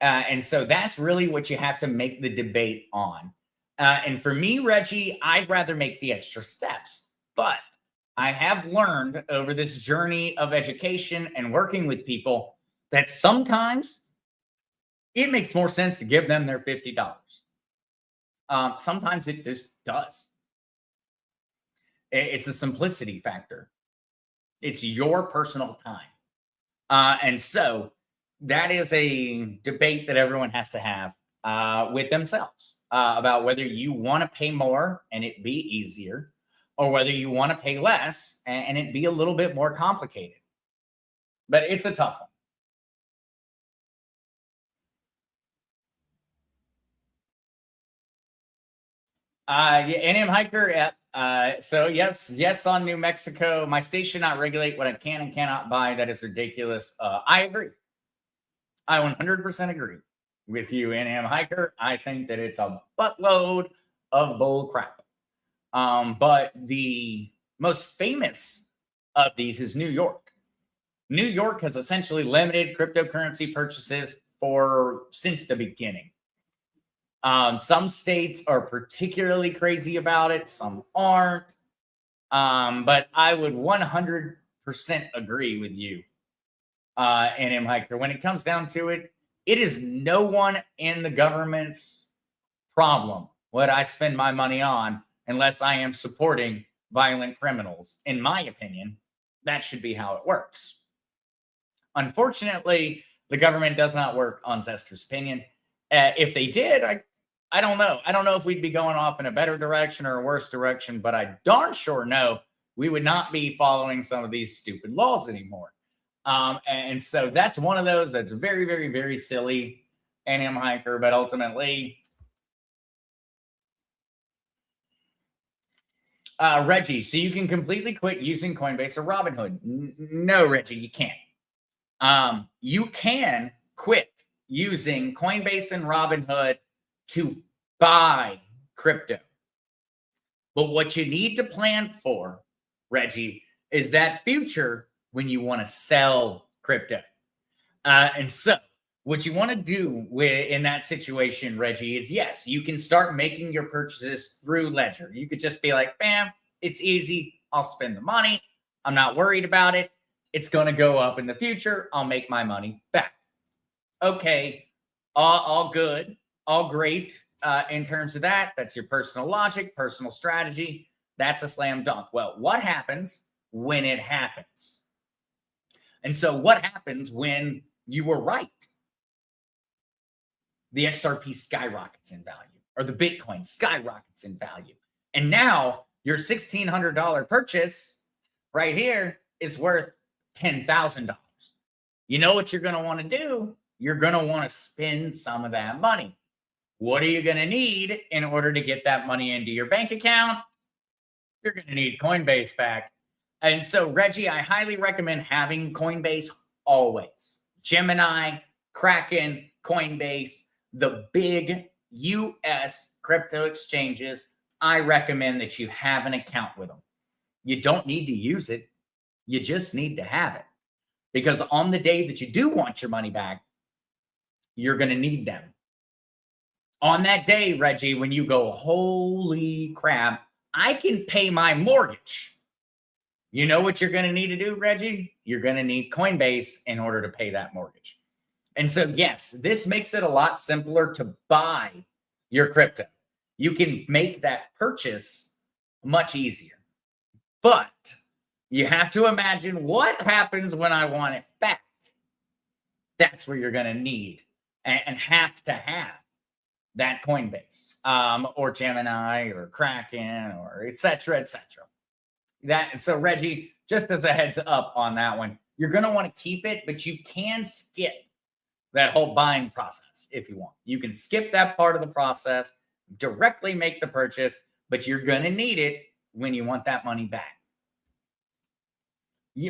And so that's really what you have to make the debate on. And for me, Reggie, I'd rather make the extra steps. But I have learned over this journey of education and working with people that sometimes it makes more sense to give them their $50. Sometimes it just does. It's a simplicity factor. It's your personal time. And so that is a debate that everyone has to have with themselves about whether you want to pay more and it be easier, or whether you want to pay less and it be a little bit more complicated. But it's a tough one. Yeah, NM Hiker. So yes, on New Mexico, my state should not regulate what I can and cannot buy. That is ridiculous. I agree. I 100% agree with you, NM Hiker. I think that it's a buttload of bull crap. But the most famous of these is New York. New York has essentially limited cryptocurrency purchases since the beginning. Some states are particularly crazy about it, some aren't. But I would 100% agree with you, NM Hiker. When it comes down to it, it is no one in the government's problem what I spend my money on unless I am supporting violent criminals. In my opinion, that should be how it works. Unfortunately, the government does not work on Zester's opinion. If they did, I don't know. I don't know if we'd be going off in a better direction or a worse direction, but I darn sure know we would not be following some of these stupid laws anymore. And so that's one of those that's very, very, very silly, NM Hiker, but ultimately, Reggie, so you can completely quit using Coinbase or Robinhood. No, Reggie, you can't. You can quit using Coinbase and Robinhood to buy crypto. But what you need to plan for, Reggie, is that future when you want to sell crypto. And so what you want to do in that situation, Reggie, is yes, you can start making your purchases through Ledger. You could just be like, bam, it's easy. I'll spend the money. I'm not worried about it. It's going to go up in the future. I'll make my money back. Okay, all good, all great in terms of that. That's your personal logic, personal strategy. That's a slam dunk. Well, what happens when it happens? And so what happens when you were right? The XRP skyrockets in value, or the Bitcoin skyrockets in value. And now your $1,600 purchase right here is worth $10,000. You know what you're going to want to do? You're going to want to spend some of that money. What are you going to need in order to get that money into your bank account? You're going to need Coinbase back. And so, Reggie, I highly recommend having Coinbase always. Gemini, Kraken, Coinbase, the big US crypto exchanges, I recommend that you have an account with them. You don't need to use it. You just need to have it. Because on the day that you do want your money back, you're going to need them. On that day, Reggie, when you go, holy crap, I can pay my mortgage. You know what you're going to need to do, Reggie? You're going to need Coinbase in order to pay that mortgage. And so, yes, this makes it a lot simpler to buy your crypto. You can make that purchase much easier. But you have to imagine what happens when I want it back. That's where you're going to need and have to have that Coinbase or Gemini or Kraken or et cetera, et cetera. So, Reggie, just as a heads up on that one, you're going to want to keep it, but you can skip that whole buying process if you want. You can skip that part of the process, directly make the purchase, but you're going to need it when you want that money back.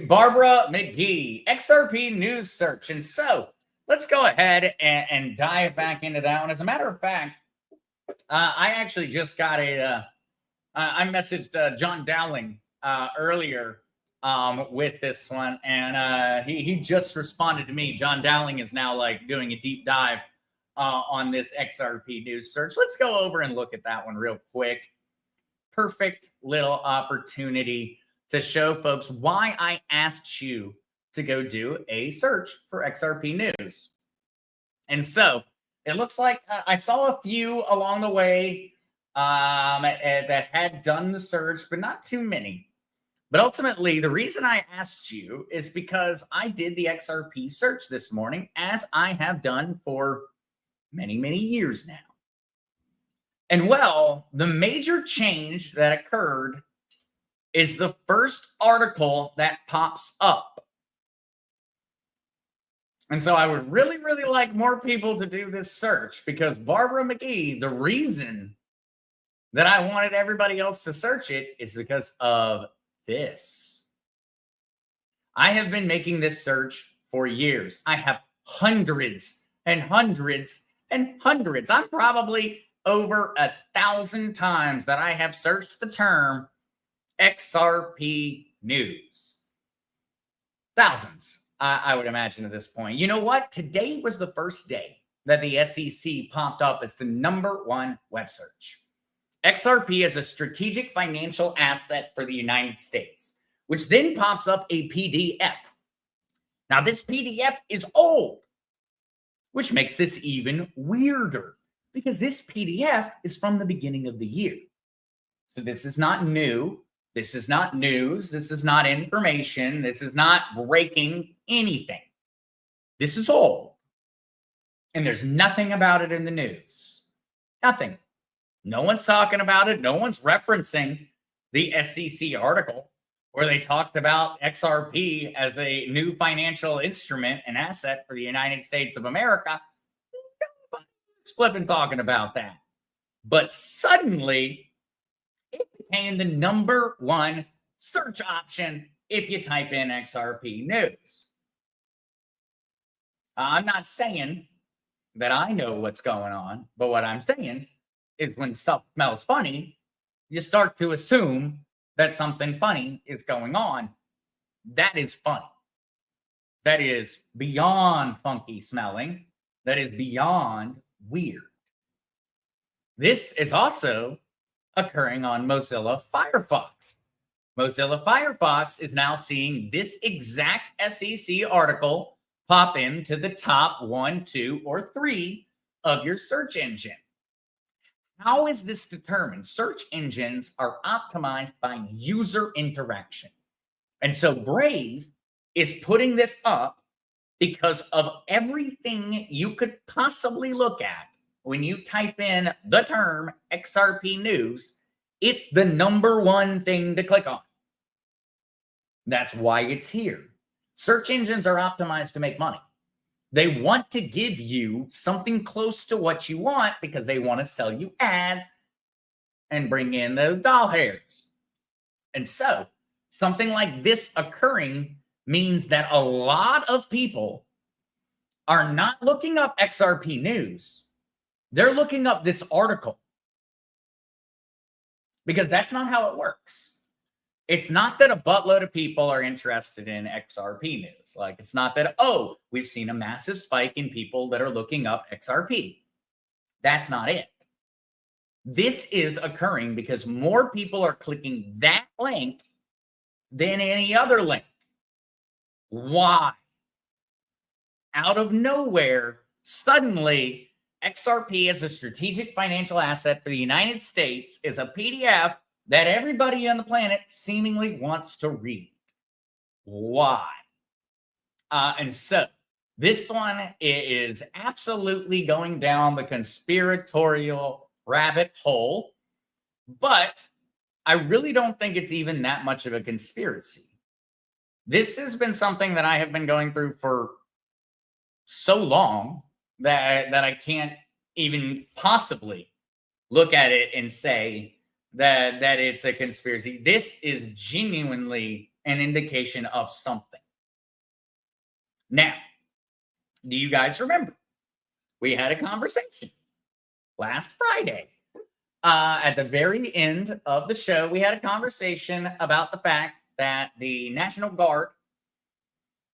Barbara McGee, XRP news search. And so let's go ahead and dive back into that one. As a matter of fact, I actually just got I messaged John Dowling earlier with this one, and he just responded to me. John Dowling is now like doing a deep dive on this XRP news search. Let's go over and look at that one real quick. Perfect little opportunity to show folks why I asked you to go do a search for XRP news. And so it looks like I saw a few along the way that had done the search, but not too many. But ultimately, the reason I asked you is because I did the XRP search this morning, as I have done for many, many years now. And well, the major change that occurred is the first article that pops up. And so I would really, really like more people to do this search, because Barbara McGee, the reason that I wanted everybody else to search it is because of this. I have been making this search for years. I have hundreds and hundreds and hundreds. I'm probably over 1,000 times that I have searched the term XRP news. Thousands, I would imagine at this point. You know what? Today was the first day that the SEC popped up as the #1 web search. XRP is a strategic financial asset for the United States, which then pops up a PDF. Now, this PDF is old, which makes this even weirder, because this PDF is from the beginning of the year. So this is not new. This is not news. This is not information. This is not breaking anything. This is old. And there's nothing about it in the news. Nothing. No one's talking about it. No one's referencing the SEC article where they talked about XRP as a new financial instrument and asset for the United States of America. Nobody's flipping talking about that. But suddenly, it became the #1 search option if you type in XRP news. I'm not saying that I know what's going on, but what I'm saying is when stuff smells funny, you start to assume that something funny is going on. That is funny. That is beyond funky smelling. That is beyond weird. This is also occurring on Mozilla Firefox. Mozilla Firefox is now seeing this exact SEC article pop into the top 1, 2, or 3 of your search engine. How is this determined? Search engines are optimized by user interaction. And so Brave is putting this up because of everything you could possibly look at. When you type in the term XRP news, it's the #1 thing to click on. That's why it's here. Search engines are optimized to make money. They want to give you something close to what you want because they want to sell you ads and bring in those doll hairs. And so something like this occurring means that a lot of people are not looking up XRP news. They're looking up this article, because that's not how it works. It's not that a buttload of people are interested in XRP news. Like, it's not that, oh, we've seen a massive spike in people that are looking up XRP. That's not it. This is occurring because more people are clicking that link than any other link. Why? Out of nowhere, suddenly, XRP as a strategic financial asset for the United States is a PDF that everybody on the planet seemingly wants to read. Why? And so this one is absolutely going down the conspiratorial rabbit hole, but I really don't think it's even that much of a conspiracy. This has been something that I have been going through for so long that I can't even possibly look at it and say that it's a conspiracy. This is genuinely an indication of something. Now, do you guys remember? We had a conversation last Friday. At the very end of the show, we had a conversation about the fact that the National Guard,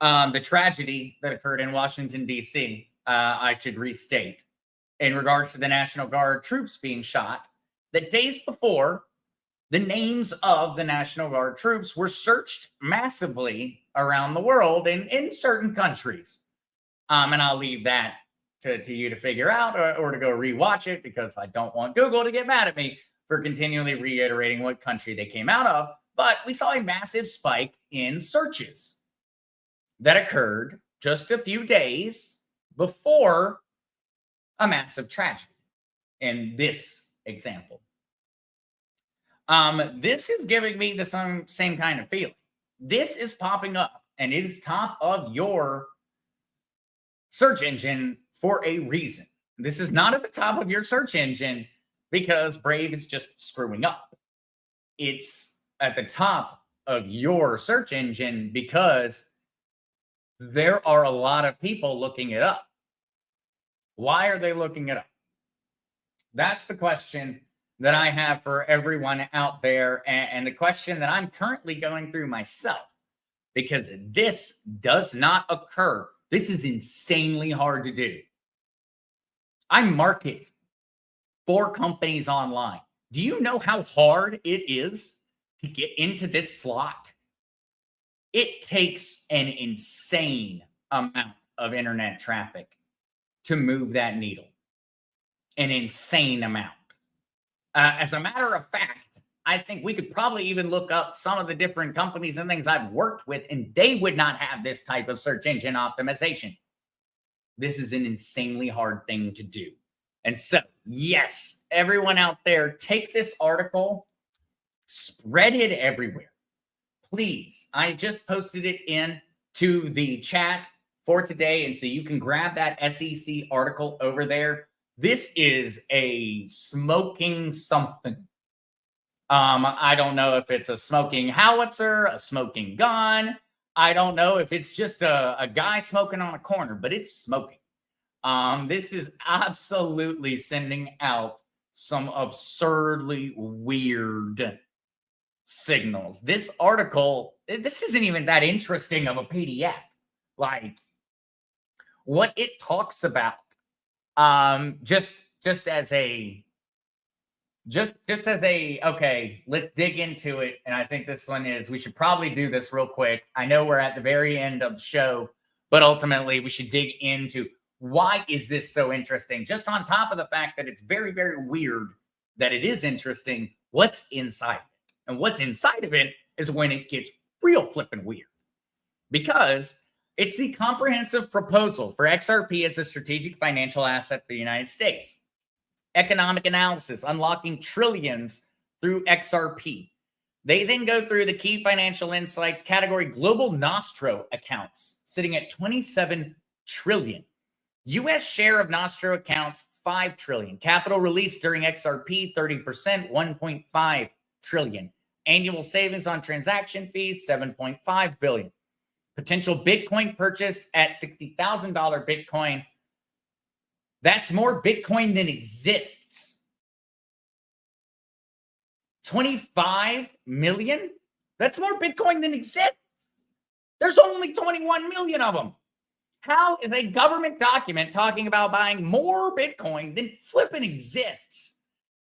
the tragedy that occurred in Washington, D.C., I should restate, in regards to the National Guard troops being shot, that days before, the names of the National Guard troops were searched massively around the world in certain countries. And I'll leave that to you to figure out or to go rewatch it, because I don't want Google to get mad at me for continually reiterating what country they came out of. But we saw a massive spike in searches that occurred just a few days before a massive tragedy in this example. This is giving me the same kind of feeling. This is popping up and it is top of your search engine for a reason. This is not at the top of your search engine because Brave is just screwing up. It's at the top of your search engine because there are a lot of people looking it up. Why are they looking it up? That's the question that I have for everyone out there, and the question that I'm currently going through myself, because this does not occur. This is insanely hard to do. I market for companies online. Do you know how hard it is to get into this slot? It takes an insane amount of internet traffic to move that needle. An insane amount. As a matter of fact, I think we could probably even look up some of the different companies and things I've worked with, and they would not have this type of search engine optimization. This is an insanely hard thing to do. And so, yes, everyone out there, take this article, spread it everywhere. Please, I just posted it in to the chat for today, and so you can grab that SEC article over there. This is a smoking something. I don't know if it's a smoking howitzer, a smoking gun. I don't know if it's just a guy smoking on a corner, but it's smoking. This is absolutely sending out some absurdly weird signals. This article, this isn't even that interesting of a PDF. Like, what it talks about, just as a okay, let's dig into it. And I think this one is, we should probably do this real quick. I know we're at the very end of the show, but ultimately we should dig into why is this so interesting? Just on top of the fact that it's very, very weird that it is interesting, what's inside of it? And what's inside of it is when it gets real flippin' weird. Because it's the comprehensive proposal for XRP as a strategic financial asset for the United States. Economic analysis, unlocking trillions through XRP. They then go through the key financial insights category, global Nostro accounts, sitting at 27 trillion. U.S. share of Nostro accounts, 5 trillion. Capital released during XRP, 30%, 1.5 trillion. Annual savings on transaction fees, 7.5 billion. Potential Bitcoin purchase at $60,000 Bitcoin. That's more Bitcoin than exists. 25 million? That's more Bitcoin than exists. There's only 21 million of them. How is a government document talking about buying more Bitcoin than flipping exists?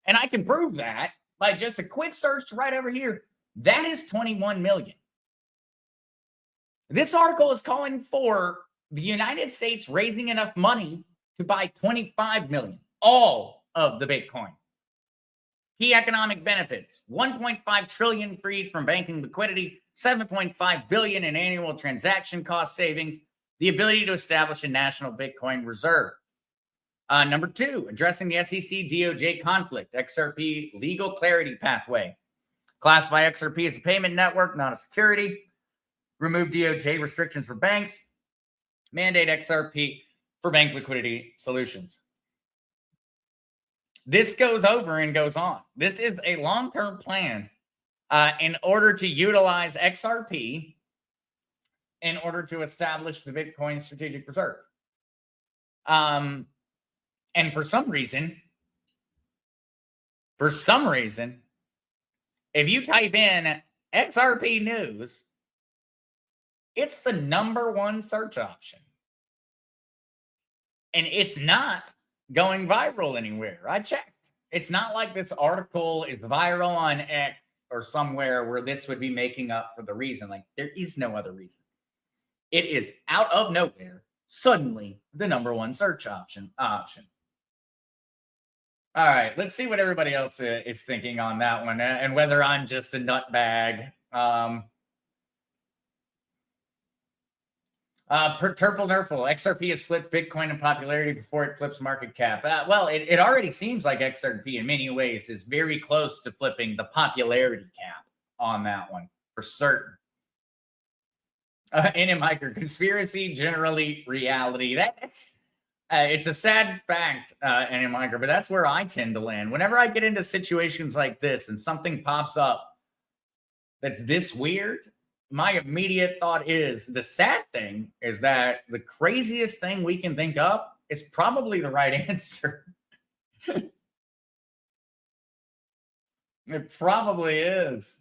And I can prove that by just a quick search right over here. That is 21 million. This article is calling for the United States raising enough money to buy 25 million, all of the Bitcoin. Key economic benefits, 1.5 trillion freed from banking liquidity, 7.5 billion in annual transaction cost savings, the ability to establish a national Bitcoin reserve. Number 2, addressing the SEC DOJ conflict, XRP legal clarity pathway. Classify XRP as a payment network, not a security. Remove DOJ restrictions for banks. Mandate XRP for bank liquidity solutions. This goes over and goes on. This is a long-term plan in order to utilize XRP in order to establish the Bitcoin strategic reserve. And for some reason, if you type in XRP news, it's the #1 search option. And it's not going viral anywhere. I checked. It's not like this article is viral on X or somewhere where this would be making up for the reason. Like, there is no other reason. It is out of nowhere, suddenly the #1 search option. All right, let's see what everybody else is thinking on that one, and whether I'm just a nutbag. Turple Nurple, XRP has flipped Bitcoin in popularity before it flips market cap. Well, it already seems like XRP in many ways is very close to flipping the popularity cap on that one, for certain. In a micro conspiracy, generally reality. That's it's a sad fact, in a micro, but that's where I tend to land. Whenever I get into situations like this and something pops up that's this weird, my immediate thought is the sad thing is that the craziest thing we can think of is probably the right answer. It probably is.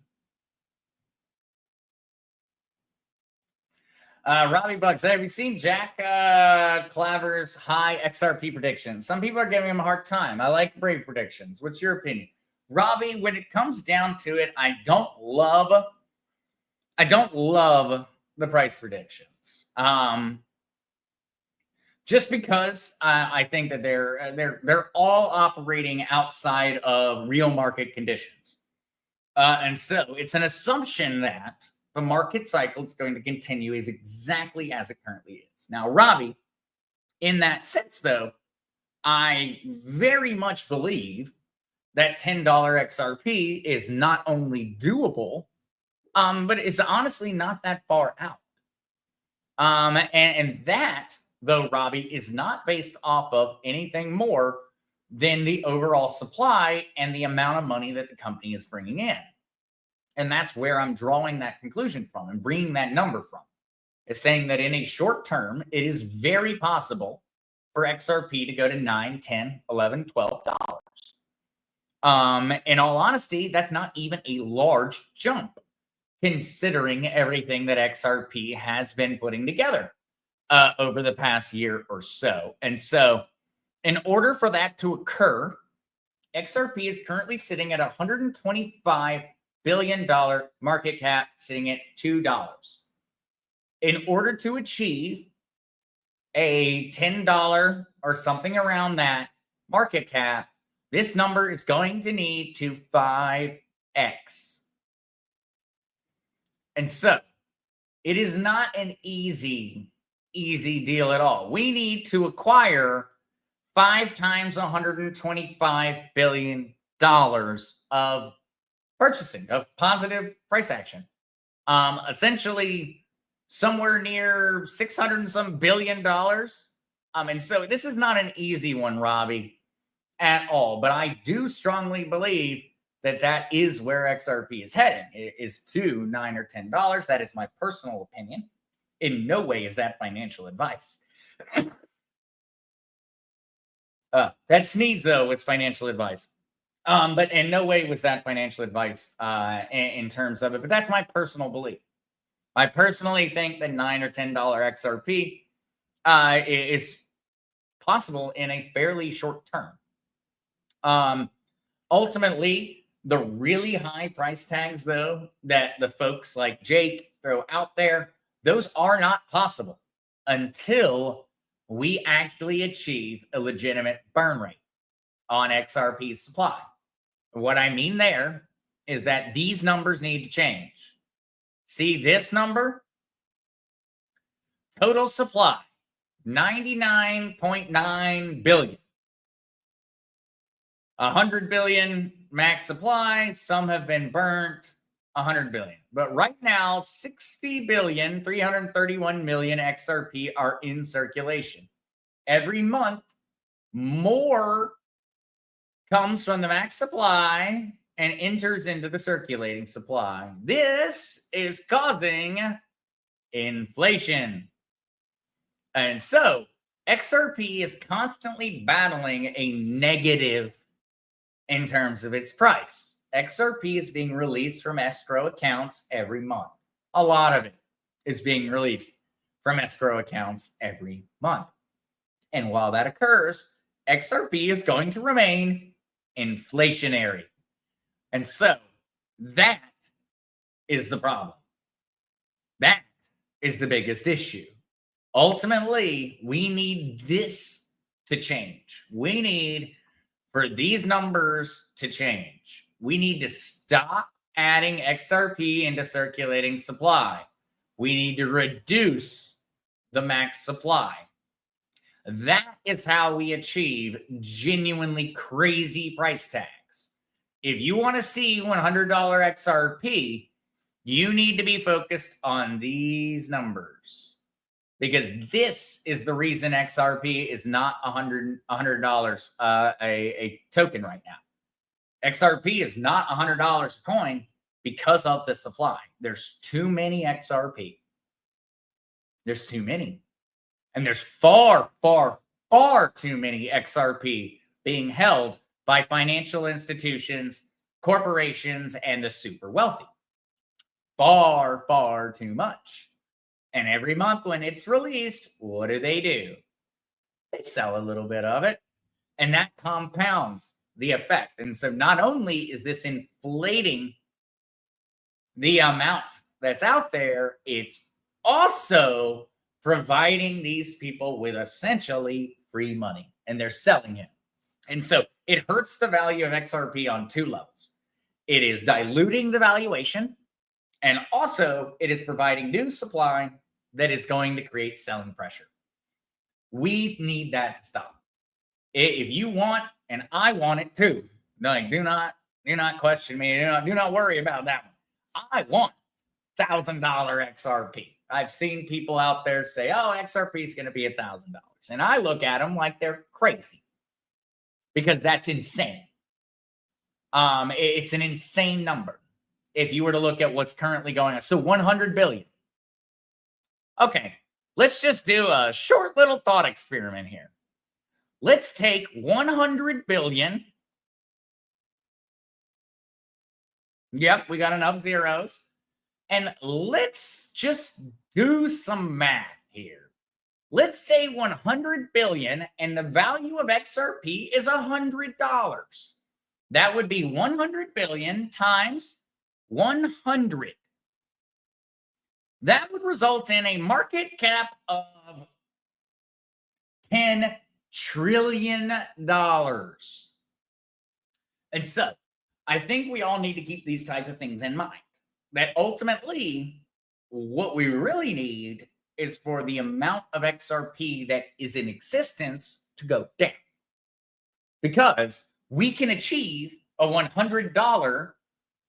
Robbie Bucks, have you seen Jack Claver's high XRP predictions? Some people are giving him a hard time. I like brave predictions. What's your opinion? Robbie, when it comes down to it, I don't love the price predictions. Just because I think that they're all operating outside of real market conditions. And so it's an assumption that the market cycle is going to continue as exactly as it currently is. Now, Robbie, in that sense, though, I very much believe that $10 XRP is not only doable, but is honestly not that far out. And that, though, Robbie, is not based off of anything more than the overall supply and the amount of money that the company is bringing in. And that's where I'm drawing that conclusion from and bringing that number from. Is saying that in a short term, it is very possible for XRP to go to $9, $10, $11, $12. In all honesty, that's not even a large jump, considering everything that XRP has been putting together over the past year or so. And so, in order for that to occur, XRP is currently sitting at $125 billion market cap, sitting at $2. In order to achieve a $10 or something around that market cap, this number is going to need to 5x. And so it is not an easy deal at all. We need to acquire 5 times $125 billion of purchasing, of positive price action. Essentially somewhere near 600 and some billion dollars. And so this is not an easy one, Robbie, at all. But I do strongly believe that that is where XRP is heading. It is to $9 or $10. That is my personal opinion. In no way is that financial advice. That sneeze, though, was financial advice. But in no way was that financial advice in terms of it. But that's my personal belief. I personally think that $9 or $10 XRP is possible in a fairly short term. Ultimately, the really high price tags, though, that the folks like Jake throw out there, those are not possible until we actually achieve a legitimate burn rate on XRP's supply. What I mean there is that these numbers need to change. See this number? Total supply, 99.9 billion. 100 billion max supply. Some have been burnt. 100 billion. But right now, 60 billion, 331 million XRP are in circulation. Every month, more comes from the max supply and enters into the circulating supply. This is causing inflation. And so XRP is constantly battling a negative in terms of its price. XRP is being released from escrow accounts every month. A lot of it is being released from escrow accounts every month. And while that occurs, XRP is going to remain inflationary. And so that is the problem. That is the biggest issue. Ultimately, we need this to change. We need For these numbers to change, we need to stop adding XRP into circulating supply. We need to reduce the max supply. That is how we achieve genuinely crazy price tags. If you want to see $100 XRP, you need to be focused on these numbers, because this is the reason XRP is not $100 a token right now. XRP is not $100 a coin because of the supply. There's too many XRP. There's too many. And there's far, far, far too many XRP being held by financial institutions, corporations, and the super wealthy. Far, far too much. And every month when it's released, what do? They sell a little bit of it. And that compounds the effect. And so not only is this inflating the amount that's out there, it's also providing these people with essentially free money, and they're selling it. And so it hurts the value of XRP on two levels. It is diluting the valuation, and also it is providing new supply that is going to create selling pressure. We need that to stop. If you want, and I want it too, like, do not question me. Do not worry about that one. I want $1,000 XRP. I've seen people out there say, oh, XRP is going to be $1,000. And I look at them like they're crazy, because that's insane. It's an insane number if you were to look at what's currently going on. So 100 billion. Okay, let's just do a short little thought experiment here. Let's take 100 billion. Yep, we got enough zeros. And let's just do some math here. Let's say 100 billion and the value of XRP is $100. That would be 100 billion times 100. That would result in a market cap of $10 trillion. And so I think we all need to keep these type of things in mind. That ultimately, what we really need is for the amount of XRP that is in existence to go down. Because we can achieve a $100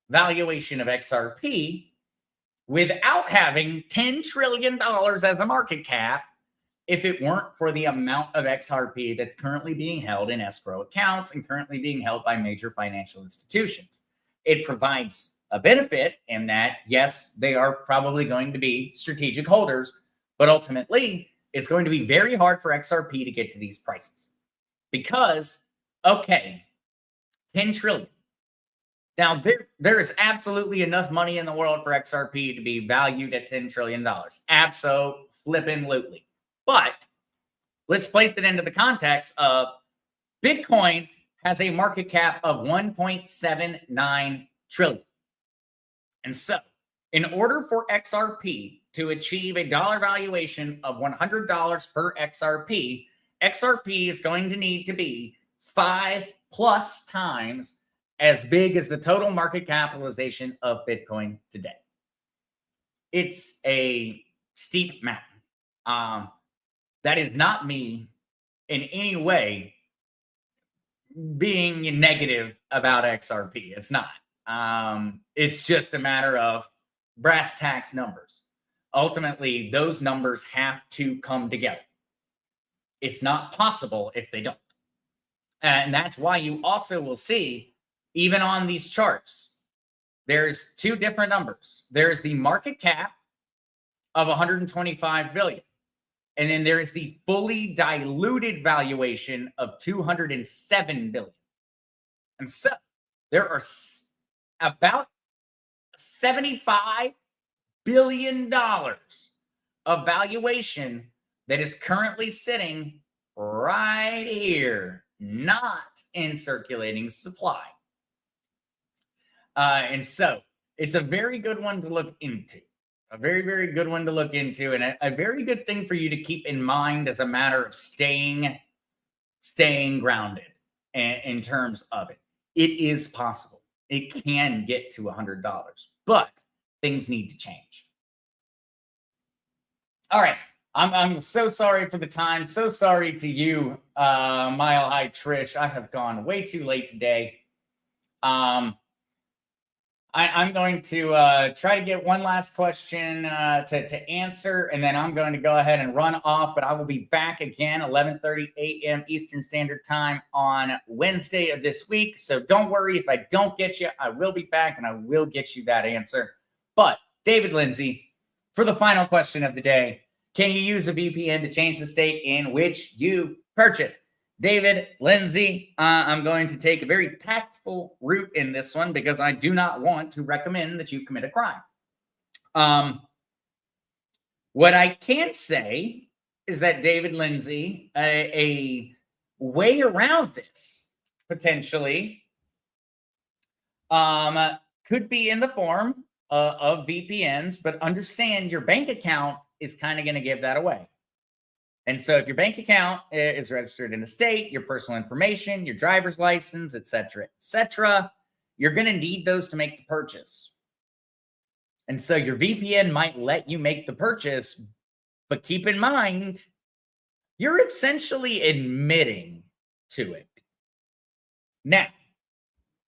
valuation of XRP without having $10 trillion as a market cap if it weren't for the amount of XRP that's currently being held in escrow accounts and currently being held by major financial institutions. It provides a benefit in that, yes, they are probably going to be strategic holders, but ultimately, it's going to be very hard for XRP to get to these prices. Because, okay, 10 trillion. Now, there is absolutely enough money in the world for XRP to be valued at $10 trillion. Abso-flippin'-lutely. But let's place it into the context of Bitcoin has a market cap of 1.79 trillion. And so, in order for XRP to achieve a dollar valuation of $100 per XRP, XRP is going to need to be 5+ times as big as the total market capitalization of Bitcoin today. It's a steep mountain. That is not me in any way being negative about XRP. It's not. It's just a matter of brass tacks numbers. Ultimately, those numbers have to come together. It's not possible if they don't. And that's why you also will see, even on these charts, there's two different numbers. There's the market cap of 125 billion. And then there is the fully diluted valuation of 207 billion. And so there are about $75 billion of valuation that is currently sitting right here, not in circulating supply. And so it's a very good one to look into. A very, very good one to look into, and a very good thing for you to keep in mind as a matter of staying grounded. in terms of it. It is possible. It can get to $100, but things need to change. All right. I'm so sorry for the time. So sorry to you, Mile High Trish. I have gone way too late today. I'm going to try to get one last question to answer, and then I'm going to go ahead and run off. But I will be back again 11:30 a.m. Eastern Standard Time on Wednesday of this week. So don't worry if I don't get you. I will be back, and I will get you that answer. But David Lindsay, for the final question of the day, can you use a VPN to change the state in which you purchase? David Lindsay, I'm going to take a very tactful route in this one because I do not want to recommend that you commit a crime. What I can say is that David Lindsay, a way around this potentially could be in the form of VPNs, but understand your bank account is kind of going to give that away. And so if your bank account is registered in a state, your personal information, your driver's license, et cetera, you're going to need those to make the purchase. And so your VPN might let you make the purchase, but keep in mind, you're essentially admitting to it. Now,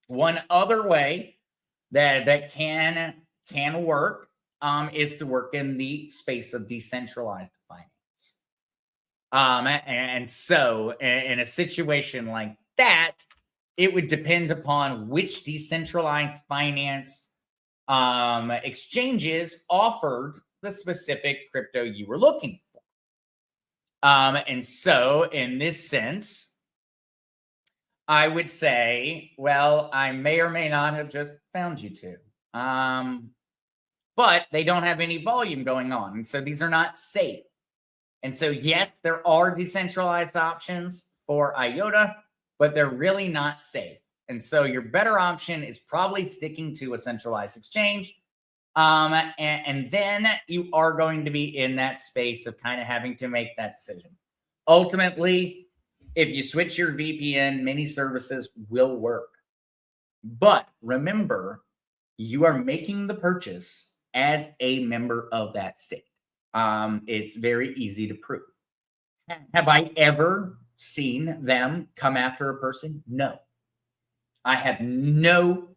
one other way that can work is to work in the space of decentralized finance. And so in a situation like that, it would depend upon which decentralized finance exchanges offered the specific crypto you were looking for. And so in this sense, I would say, well, I may or may not have just found you two. But they don't have any volume going on. And so these are not safe. And so, yes, there are decentralized options for IOTA, but they're really not safe. And so your better option is probably sticking to a centralized exchange. And then you are going to be in that space of kind of having to make that decision. Ultimately, if you switch your VPN, many services will work. But remember, you are making the purchase as a member of that state. It's very easy to prove. Have I ever seen them come after a person? No. I have never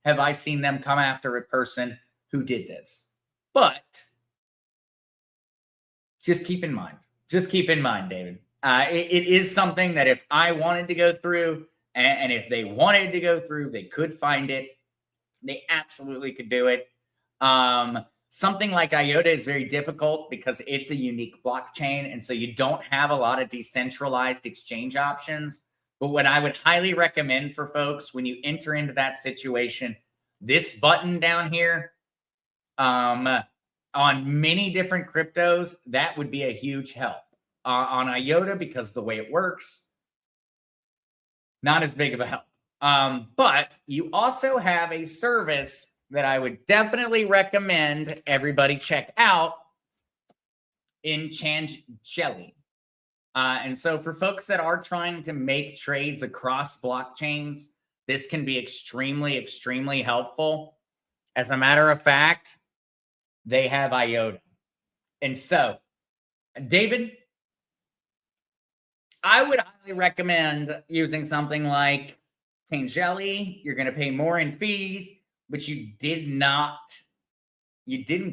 have I seen them come after a person who did this. But just keep in mind, David, it is something that if I wanted to go through and if they wanted to go through, they could find it. They absolutely could do it. Something like IOTA is very difficult because it's a unique blockchain. And so you don't have a lot of decentralized exchange options. But what I would highly recommend for folks when you enter into that situation, this button down here, on many different cryptos, that would be a huge help. On IOTA, because the way it works, not as big of a help. But you also have a service that I would definitely recommend everybody check out in Changeli. And so for folks that are trying to make trades across blockchains, this can be extremely, extremely helpful. As a matter of fact, they have IOTA. And so, David, I would highly recommend using something like Changeli. You're going to pay more in fees, but you didn't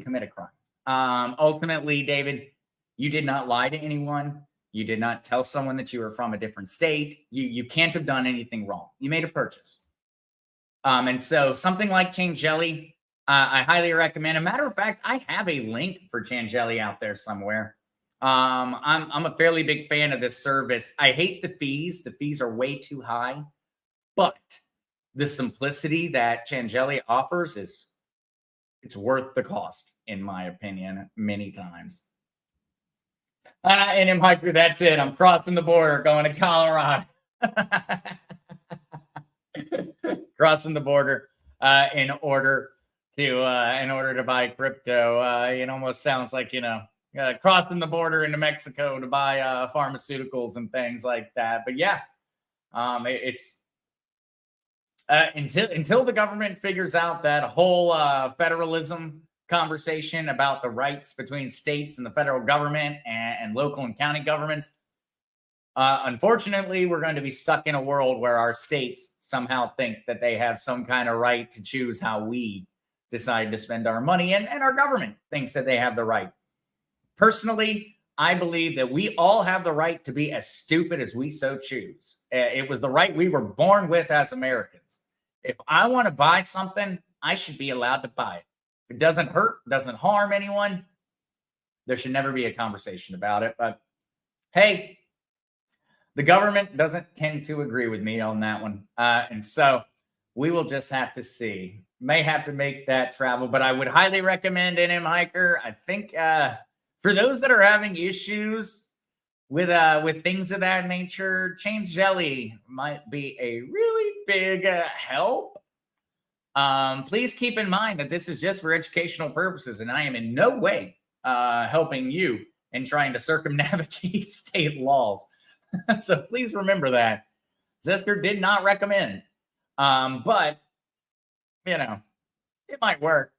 commit a crime. Ultimately, David, you did not lie to anyone. You did not tell someone that you were from a different state. You can't have done anything wrong. You made a purchase. And so something like Changeli, I highly recommend. A matter of fact, I have a link for Changeli out there somewhere. I'm a fairly big fan of this service. I hate the fees. The fees are way too high, but the simplicity that Changeli offers it's worth the cost, in my opinion, many times. And in my crew, that's it. I'm crossing the border, going to Colorado. Crossing the border in order to buy crypto. It almost sounds like, crossing the border into Mexico to buy pharmaceuticals and things like that. But yeah, it's until the government figures out that whole federalism conversation about the rights between states and the federal government and local and county governments. Unfortunately, we're going to be stuck in a world where our states somehow think that they have some kind of right to choose how we decide to spend our money, and our government thinks that they have the right. Personally, I believe that we all have the right to be as stupid as we so choose. It was the right we were born with as Americans. If I want to buy something, I should be allowed to buy it. If it doesn't hurt, doesn't harm anyone, there should never be a conversation about it. But hey, the government doesn't tend to agree with me on that one. And so we will just have to see. May have to make that travel, but I would highly recommend NM Hiker. I think for those that are having issues with things of that nature, Chain Jelly might be a really big help. Please keep in mind that this is just for educational purposes, and I am in no way helping you in trying to circumnavigate state laws. So please remember that. Zester did not recommend. But, you know, it might work.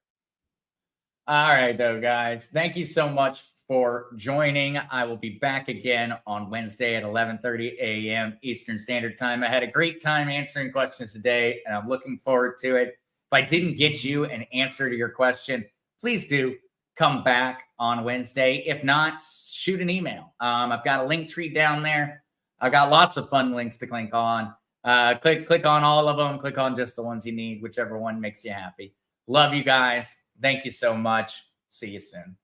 All right, though, guys. Thank you so much for joining. I will be back again on Wednesday at 11:30 a.m. Eastern Standard Time. I had a great time answering questions today, and I'm looking forward to it. If I didn't get you an answer to your question, please do come back on Wednesday. If not, shoot an email. I've got a link tree down there. I've got lots of fun links to click on. Click on all of them. Click on just the ones you need, whichever one makes you happy. Love you guys. Thank you so much. See you soon.